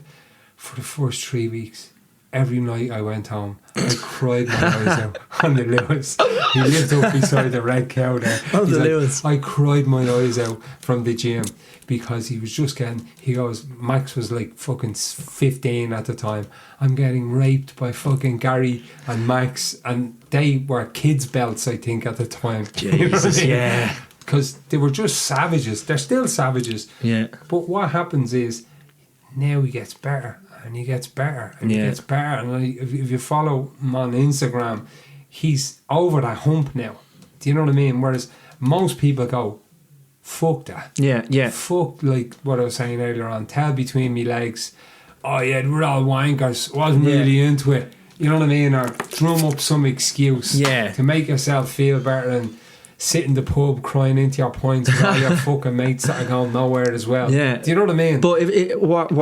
for the first 3 weeks, every night I went home, I cried my eyes out on the Lewis. He lived up beside the Red Cow there. On the Lewis. I cried my eyes out from the gym because he was just he goes, Max was like fucking 15 at the time. I'm getting raped by fucking Gary and Max, and they were kids' belts, I think, at the time. Jesus, yeah. Because they were just savages. They're still savages. Yeah. But what happens is, now he gets better. And he gets better, and he gets better. And if you follow him on Instagram, he's over that hump now. Do you know what I mean? Whereas most people go, fuck that. Yeah. Fuck, like what I was saying earlier on, tail between me legs. Oh yeah, we're all wankers. Wasn't really into it. You know what I mean? Or drum up some excuse to make yourself feel better and sit in the pub crying into your points with all your fucking mates that are going nowhere as well. Yeah. Do you know what I mean? But what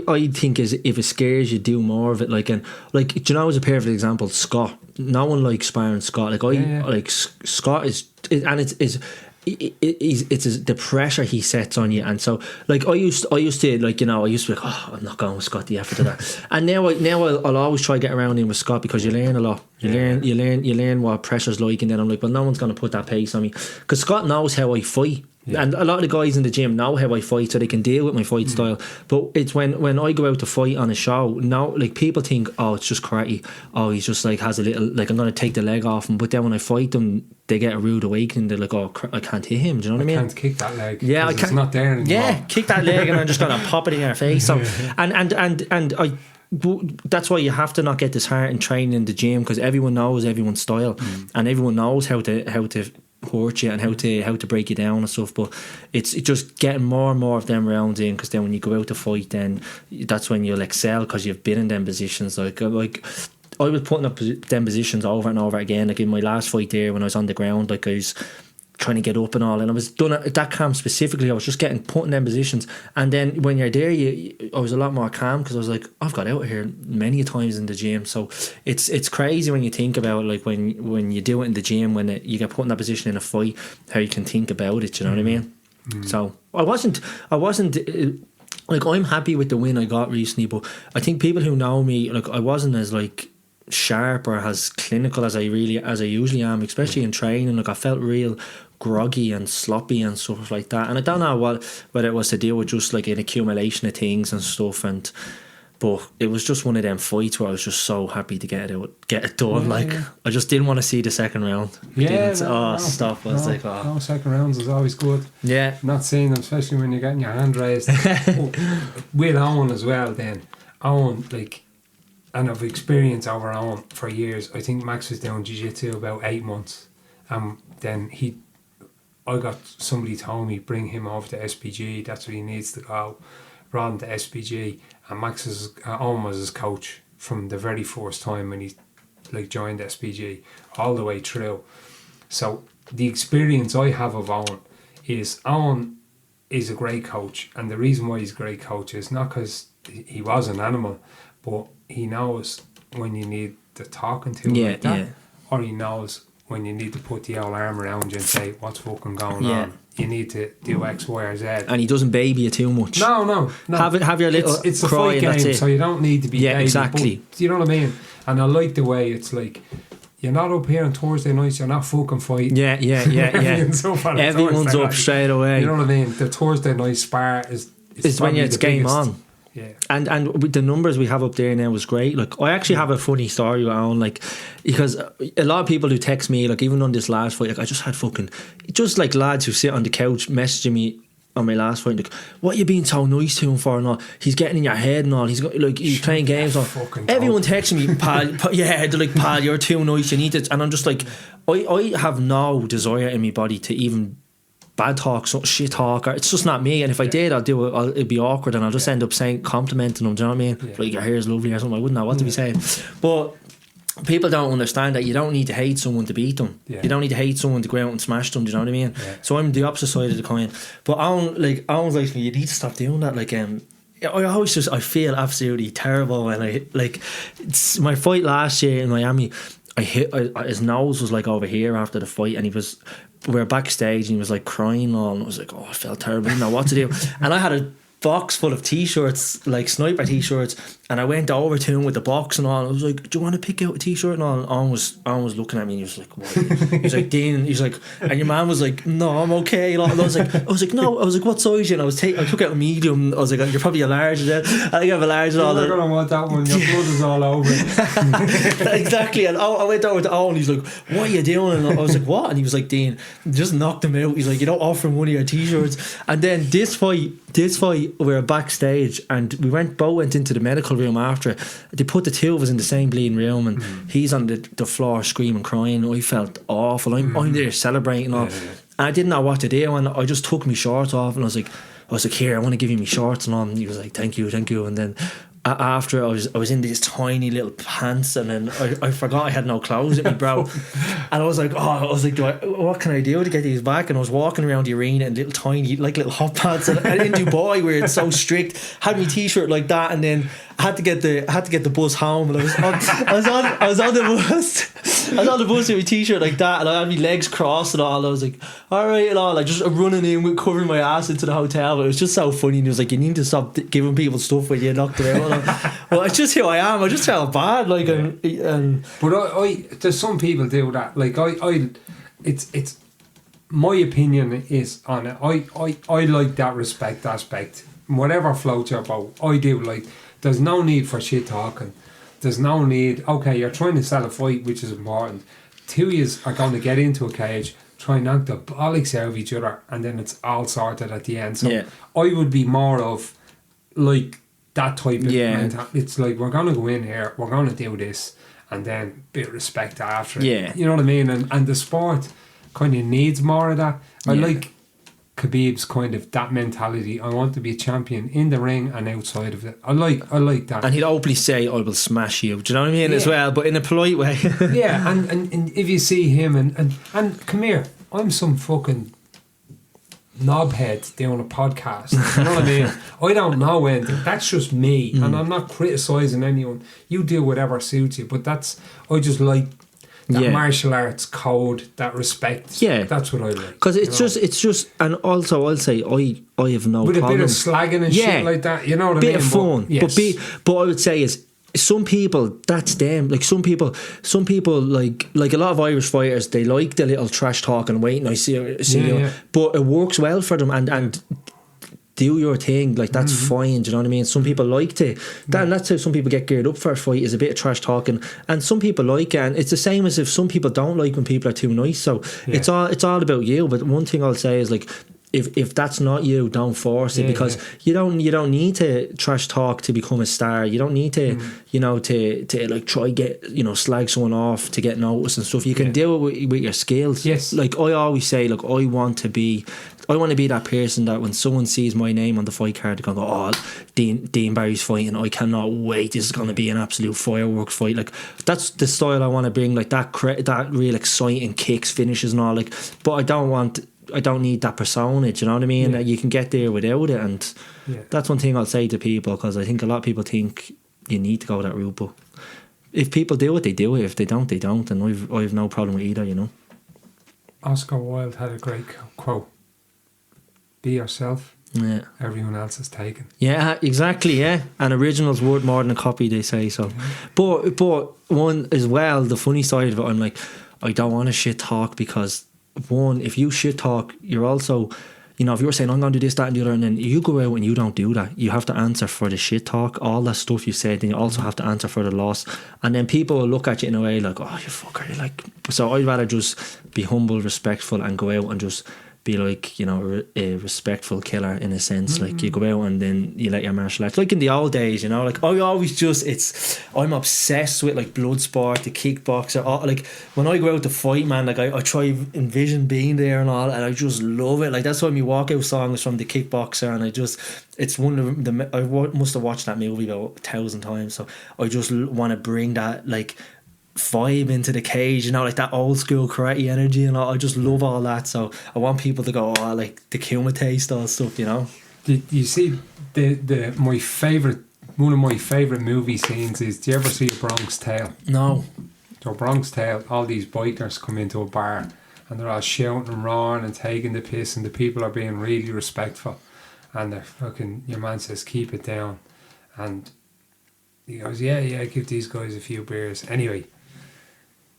I think is, if it scares you, do more of it. Like, and like, do you know, as a perfect example, Scott. No one likes sparring Scott. Like like Scott is, and it's the pressure he sets on you. And so, like, I used to, like, you know, I used to be like, oh, I'm not going with Scott, the effort of that. And now I'll always try to get around in with Scott, because you learn a lot. You learn what pressure's like, and then I'm like, well, no one's going to put that pace on me, because Scott knows how I fight. And a lot of the guys in the gym know how I fight, so they can deal with my fight style. But it's when I go out to fight on a show now, like, people think, oh, it's just karate, oh, he's just like has a little, like, I'm going to take the leg off him. But then when I fight them, they get a rude awakening. They're like, oh, I can't hit him. Do you know what I mean? I can't kick that leg. Yeah, I can't. It's not there anymore. Yeah, kick that leg and I'm just going to pop it in your face. So, and I, that's why you have to not get disheartened training in the gym, because everyone knows everyone's style, and everyone knows how to hurt you and how to break you down and stuff. But it's just getting more and more of them rounds in, because then when you go out to fight, then that's when you'll excel, because you've been in them positions. Like I was putting up them positions over and over again. Like in my last fight there, when I was on the ground, like I was trying to get up and all, and I was done at that camp specifically. I was just put in them positions, and then when you're there, I was a lot more calm, because I was like, I've got out of here many times in the gym. So it's crazy when you think about, like, when you do it in the gym, when you get put in that position in a fight, how you can think about it. You know what I mean? So I wasn't like, I'm happy with the win I got recently, but I think people who know me, like, I wasn't as like sharp or as clinical as I usually am, especially in training. Like, I felt real groggy and sloppy and stuff like that, and I don't know whether it was to do with just like an accumulation of things and stuff, but it was just one of them fights where I was just so happy to get it done. Like, I just didn't want to see the second round. Stop. I was like, no, second rounds is always good. Yeah, not seeing them, especially when you're getting your hand raised. With Owen as well, then Owen, like, and I've experienced over Owen for years. I think Max was doing jiu-jitsu about 8 months, then I got somebody told me, bring him over to SBG, that's where he needs to go, rather than to SBG. And Max Owen was his coach from the very first time when he joined SBG all the way through. So the experience I have of Owen is a great coach, and the reason why he's a great coach is not because he was an animal, but he knows when you need the talking to like that, or he knows when you need to put the old arm around you and say, what's fucking going on? You need to do X, Y, or Z. And he doesn't baby you too much. No. Have your little it's cry, a fight and that's game, it. so you don't need to be baby, exactly. But, you know what I mean? And I like the way it's like, you're not up here on Thursday nights, you're not fucking fighting. Yeah. Everyone's up straight away. You know what I mean? The Thursday night spar is when it's game biggest. on. Yeah. And with the numbers we have up there now is great. Like, I actually have a funny story on, like, because a lot of people who text me, like, even on this last fight, like, I just had fucking, just like lads who sit on the couch messaging me on my last fight, like, what are you being so nice to him for and all? He's getting in your head and all. He's got, like, he's playing games on. Everyone texting me, pal, yeah, they're like, pal, you're too nice, you need it. And I'm just like, I have no desire in my body to even bad talk, shit talk, or it's just not me. And if I did, I'll do it. It'd be awkward, and I'll just end up saying, complimenting them. Do you know what I mean? Yeah. Like, your hair is lovely or something. I wouldn't know what to be saying. But people don't understand that you don't need to hate someone to beat them. Yeah. You don't need to hate someone to go out and smash them. Do you know what I mean? Yeah. So I'm the opposite side of the coin. But Alan like me, you need to stop doing that. Like, I feel absolutely terrible when it's my fight last year in Miami. His nose was like over here after the fight, and we were backstage and he was like crying all, and I was like, oh, I felt terrible, I didn't know what to do. And I had a box full of t-shirts, like sniper t-shirts, and I went over to him with the box and all. I was like, do you want to pick out a t-shirt and all? And Owen was looking at me and he was like, what? He was like, Dean, he's like, and your man was like, no, I'm okay. And I was like, no. I was like, what size are you? And I took out a medium. I was like, you're probably a large. I think I have a large and all. You're not going to want that one. Your blood is all over it. Exactly. And I went over to Owen, he's like, what are you doing? And I was like, what? And he was like, Dean, just knocked him out. He's like, you don't offer him one of your t-shirts. And then this fight, we were backstage and we both went into the medical room after. They put the two of us in the same bleeding room, and he's on the floor screaming, crying. I felt awful. I'm there celebrating all. And I didn't know what to do, and I just took my shorts off, and I was like, here, I want to give you my shorts and all. And he was like, thank you. And then after I was in these tiny little pants, and then I forgot I had no clothes in me, bro. And I was like, what can I do to get these back? And I was walking around the arena in little tiny, like little hot pants, and in Dubai where it's so strict, had my t-shirt like that, and then I had to get the bus home, and I was on the bus with my t-shirt like that, and I had my legs crossed and all. I was like, alright, and all, like just running in with covering my ass into the hotel. But it was just so funny, and he was like, you need to stop giving people stuff when you knocked them out. Well, it's just who I am. I just felt bad, like, but I there's some people do that. Like, it's my opinion is on it. I like that respect aspect. Whatever floats your boat, I do. Like, there's no need for shit talking. There's no need. Okay, you're trying to sell a fight, which is important. Two of yous are going to get into a cage, try and knock the bollocks out of each other, and then it's all sorted at the end. So I would be more of like that type of mentality. It's like, we're going to go in here, we're going to do this, and then bit of respect after it. You know what I mean? And the sport kind of needs more of that. I like Khabib's kind of that mentality. I want to be a champion in the ring and outside of it. I like that. And he'd openly say, I will smash you. Do you know what I mean? As well, but in a polite way. and if you see him and come here, I'm some fucking knobhead doing a podcast. You know what I mean? I don't know anything. That's just me, and I'm not criticising anyone. You do whatever suits you, but I just like that martial arts code, that respect. Yeah, that's what I like. Because it's just, and also I'll say I have no with problem. A bit of slagging and shit like that. You know what I mean? Bit of fun, but I would say is some people, that's them. Like some people like a lot of Irish fighters, they like the little trash talk and wait and I see you. But it works well for them and do your thing, like that's fine. Do you know what I mean? Some people like to and that's how some people get geared up for a fight, is a bit of trash talking, and some people like it. And it's the same as if some people don't like when people are too nice. So it's all about you. But one thing I'll say is, like, if that's not you, don't force it, because you don't need to trash talk to become a star. You don't need to to like try get slag someone off to get noticed and stuff. You can do it with your skills. Yes. Like I always say, like I want to be that person that when someone sees my name on the fight card, they can go, oh, Dean Barry's fighting, I cannot wait, this is going to be an absolute fireworks fight. Like that's the style I want to bring, like that real exciting kicks, finishes and all. Like, but I don't need that persona, do you know what I mean? You can get there without it, and that's one thing I'll say to people, because I think a lot of people think you need to go that route, but if people do it, they do it. If they don't, they don't, and I've no problem with either, Oscar Wilde had a great quote: "Be yourself. Yeah. Everyone else is taken." Yeah, exactly. Yeah, an original's worth more than a copy, they say. So, but one as well. The funny side of it, I'm like, I don't want to shit talk, because one, if you shit talk, you're also, you know, if you're saying I'm going to do this, that, and the other, and then you go out and you don't do that, you have to answer for the shit talk, all that stuff you said. Then you also have to answer for the loss, and then people will look at you in a way like, oh, you fucker, like. So I'd rather just be humble, respectful, and go out and just be like, you know, a respectful killer in a sense. Like, you go out and then you let your martial arts, like in the old days, you know, like I always just, I'm obsessed with like blood sport, the kickboxer, all, like when I go out to fight, man, like I try envision being there and all, and I just love it. Like that's why my walkout song is from the Kickboxer, and it's one of the, I must have watched that movie about 1,000 times, so I just want to bring that like vibe into the cage, you know, like that old school karate energy and all. I just love all that, so I want people to go, oh, like the Kumite style stuff, you know. You see, my favourite, one of my favourite movie scenes is, do you ever see A Bronx Tale? No. So Bronx Tale, all these bikers come into a bar and they're all shouting and roaring and taking the piss, and the people are being really respectful, and they're fucking, your man says, keep it down, and he goes, yeah, give these guys a few beers. Anyway,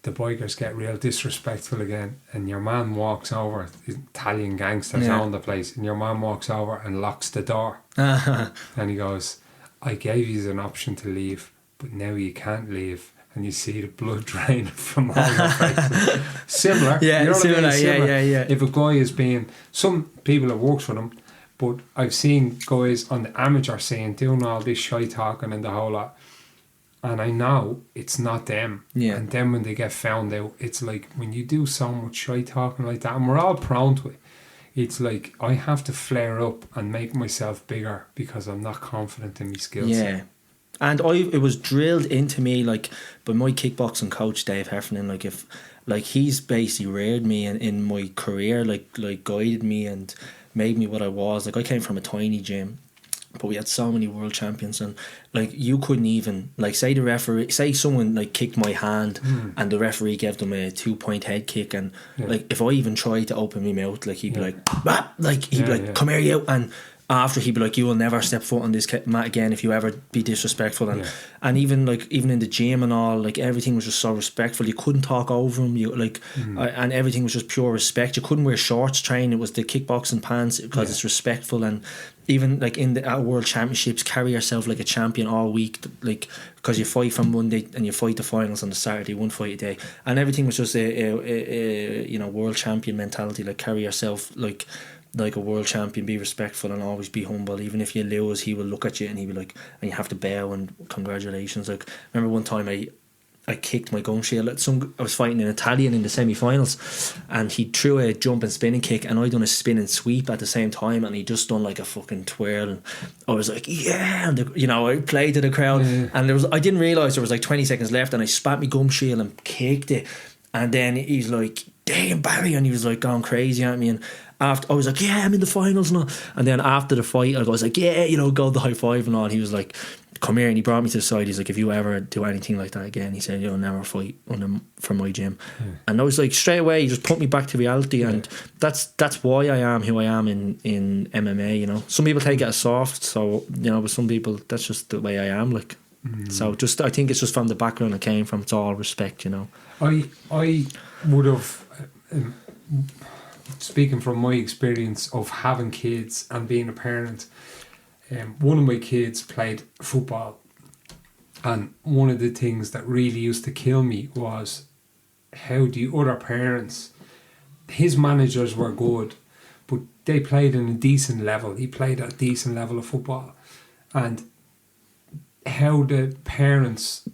the bikers get real disrespectful again, and your man walks over, Italian gangsters own the place, and your man walks over and locks the door. And he goes, I gave you an option to leave, but now you can't leave. And you see the blood drain from all your faces. Similar. Yeah, you know similar, what I mean? Similar. Yeah. If a guy is being, some people that works for them, but I've seen guys on the amateur scene doing all this shy talking and the whole lot, and I know it's not them. Yeah. And then when they get found out, it's like when you do so much shy talking like that, and we're all prone to it, it's like I have to flare up and make myself bigger because I'm not confident in my skills. Yeah. And it was drilled into me, like, by my kickboxing coach, Dave Heffernan, like, if, like, he's basically reared me in my career, like guided me and made me what I was. Like, I came from a tiny gym, but we had so many world champions, and like you couldn't even, like, say the referee, say someone like kicked my hand and the referee gave them a 2-point head kick, and like if I even tried to open my mouth, like he'd be like, "Bah!" Like he'd be like, "Come here, you," and after he'd be like, "You will never step foot on this mat again if you ever be disrespectful." And even in the gym and all, like everything was just so respectful. You couldn't talk over him. You like, and everything was just pure respect. You couldn't wear shorts train. It was the kickboxing pants because it's respectful. And even like at World Championships, carry yourself like a champion all week, like because you fight from Monday and you fight the finals on the Saturday, one fight a day, and everything was just a world champion mentality. Like carry yourself like a world champion, be respectful and always be humble. Even if you lose, he will look at you and he will like, and you have to bow and congratulations. Like, remember one time I kicked my gum shield. I was fighting an Italian in the semi-finals, and he threw a jump and spinning kick, and I done a spin and sweep at the same time, and he just done like a fucking twirl. And I was like, yeah, and I played to the crowd, and I didn't realise there was like 20 seconds left, and I spat my gum shield and kicked it, and then he's like, damn Barry, and he was like going crazy at me, and after I was like, yeah, I'm in the finals now. And then after the fight, I was like, yeah, go the high five and all. And he was like, come here, and he brought me to the side. He's like, if you ever do anything like that again, he said, you'll never fight from my gym. And I was like, straight away, he just put me back to reality. And that's why I am who I am in MMA. Some people take it as soft, so but some people, that's just the way I am. Like, so just I think it's just from the background I came from. It's all respect. I would have. Speaking from my experience of having kids and being a parent, one of my kids played football, and one of the things that really used to kill me was how the other parents, his managers were good, but they played in a decent level. He played at a decent level of football, and how the parents,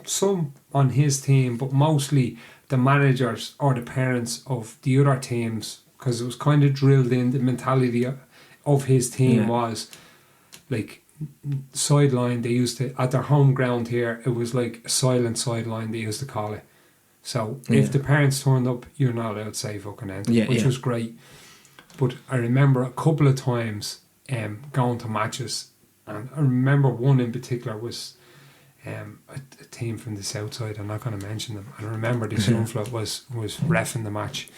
some on his team, but mostly the managers or the parents of the other teams, because it was kind of drilled in, the mentality of his team was like sideline. They used to, at their home ground here, it was like a silent sideline, they used to call it. So if the parents turned up, you're not allowed to say fucking anything, which was great. But I remember a couple of times going to matches, and I remember one in particular was a team from the south side. I'm not going to mention them. And I remember this young fella was reffing the match.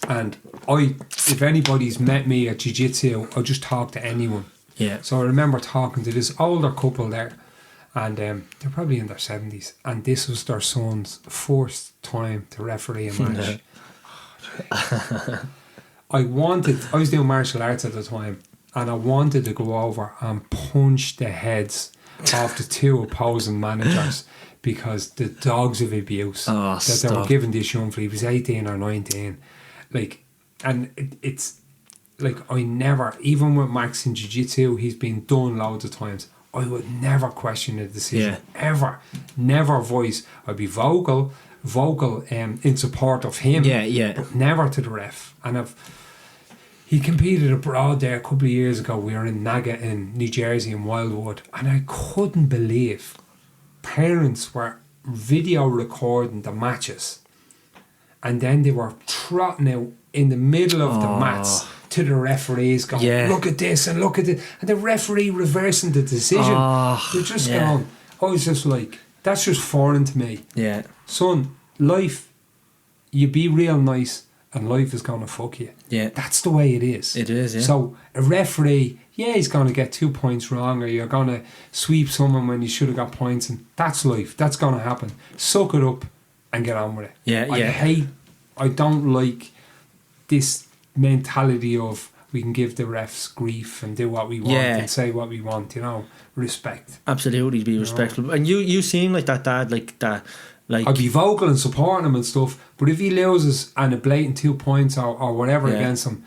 And if anybody's met me at Jiu-Jitsu, I'll just talk to anyone. Yeah. So I remember talking to this older couple there, and they're probably in their 70s, and this was their son's first time to referee a match. I was doing martial arts at the time, and I wanted to go over and punch the heads of the two opposing managers because the dogs of abuse that they were giving this young fella. He was 18 or 19. Like, and it's like, I never, even with Max in Jiu-Jitsu, he's been done loads of times. I would never question a decision, ever. Never voice. I'd be vocal in support of him, but never to the ref. And he competed abroad there a couple of years ago. We were in Naga in New Jersey in Wildwood, and I couldn't believe parents were video recording the matches, and then they were trotting out in the middle of the mats to the referees going, look at this and look at it, and the referee reversing the decision. They're just going, I was just like, that's just foreign to me. Yeah. Son, life, you be real nice and life is going to fuck you. Yeah. That's the way it is. It is, yeah. So a referee, he's going to get 2 points wrong, or you're going to sweep someone when you should have got points, and that's life. That's going to happen. Suck it up and get on with it. Yeah, I don't like this mentality of we can give the refs grief and do what we want and say what we want, respect. Absolutely, be respectful. And you seem like that dad, like that. Like, I'd be vocal and supporting him and stuff, but if he loses and a blatant 2 points or whatever against him,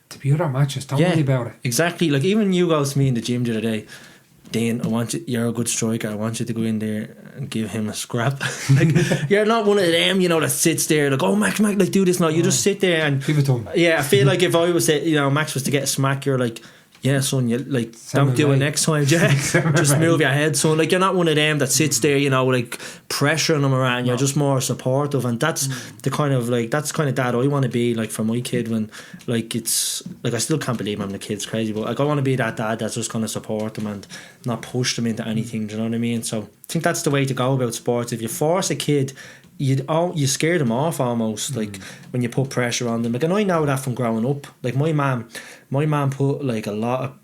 to be other matches, don't worry about it. Exactly. Like, even you guys to me in the gym the other day, Dean, you're a good striker, I want you to go in there and give him a scrap. Like, you're not one of them, that sits there like, oh, Max, like, do this now. You just sit there and give it to him. Yeah, I feel like if I was Max was to get a smack, you're like, yeah, son, you like, don't do it next time, just move your head, son. Like, you're not one of them that sits there, like, pressuring them around. You're just more supportive, and that's the kind of dad I want to be, like, for my kid. When, like, it's like, I still can't believe I'm the kid's crazy, but like, I want to be that dad that's just going to support them and not push them into anything. Do you know what I mean? So I think that's the way to go about sports. If you force a kid, you scare them off almost, like, when you put pressure on them. Like, and I know that from growing up. Like, my mum put like a lot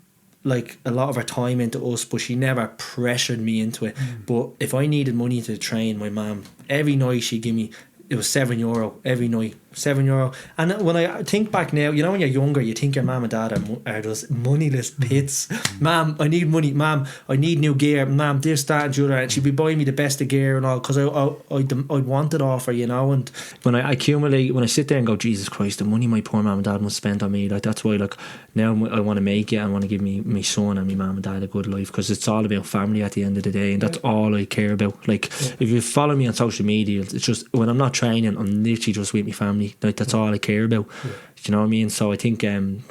of her time into us, but she never pressured me into it. But if I needed money to train, my mum, every night she'd give me, it was €7 every night, €7. And when I think back now, when you're younger, you think your mum and dad are just moneyless pits. Mum, I need money. Mum, I need new gear. Mum, this, that, and the other. And she'd be buying me the best of gear and all, because I'd want it off her, And when I accumulate, when I sit there and go, Jesus Christ, the money my poor mum and dad must spend on me, like, that's why, like, now I want to make it. I want to give my son and my mum and dad a good life, because it's all about family at the end of the day, and that's all I care about. Like, if you follow me on social media, it's just, when I'm not training, I'm literally just with my family. Like, that's all I care about. Do you know what I mean? So I think the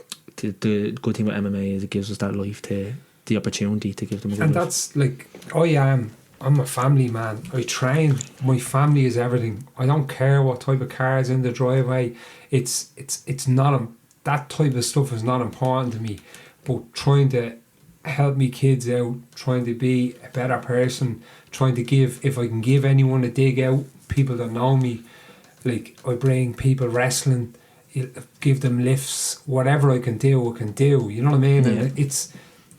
good thing with MMA is it gives us that life, the opportunity to give them a good life. And that's like, I'm a family man. I train. My family is everything. I don't care what type of car is in the driveway. It's not that type of stuff is not important to me. But trying to help me kids out, trying to be a better person, trying to give, if I can give anyone a dig out, people that know me, like, I bring people wrestling, give them lifts, whatever I can do, you know what I mean? And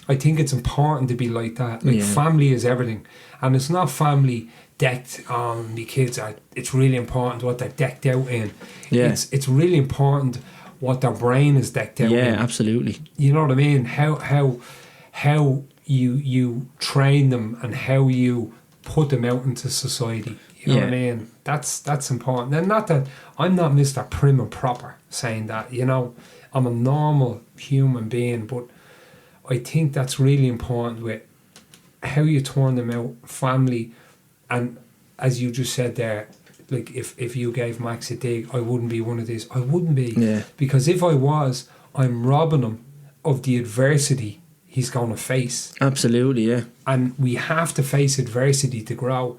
I think it's important to be like that. Like, family is everything, and it's not family decked on the kids. It's really important what they're decked out in. It's really important what their brain is decked out in. Absolutely. You know what I mean? How you train them and how you put them out into society. You know what I mean? That's important. And not that I'm not Mr. Prim and Proper saying that, I'm a normal human being, but I think that's really important with how you turn them out, family. And as you just said there, like, if you gave Max a dig, I wouldn't be one of these. I wouldn't be. Because if I was, I'm robbing him of the adversity he's going to face. Absolutely, yeah. And we have to face adversity to grow.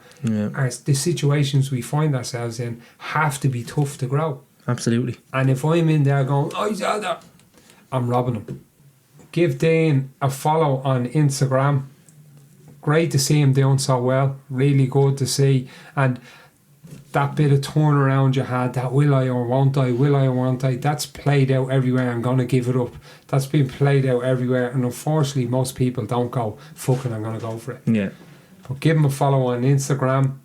As the situations we find ourselves in have to be tough to grow. Absolutely. And if I'm in there going, I'm robbing him. Give Dane a follow on Instagram. great to see him doing so well. Really good to see. And that bit of turnaround you had, that will I or won't I, that's played out everywhere. I'm going to give it up. That's been played out everywhere. And unfortunately, most people don't go, fucking, I'm going to go for it. Yeah. But give him a follow on Instagram.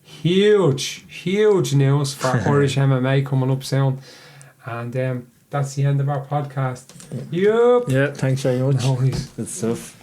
Huge news for Irish MMA coming up soon. And that's the end of our podcast. Yuuuup. Yeah, thanks very much. No worries. Good stuff.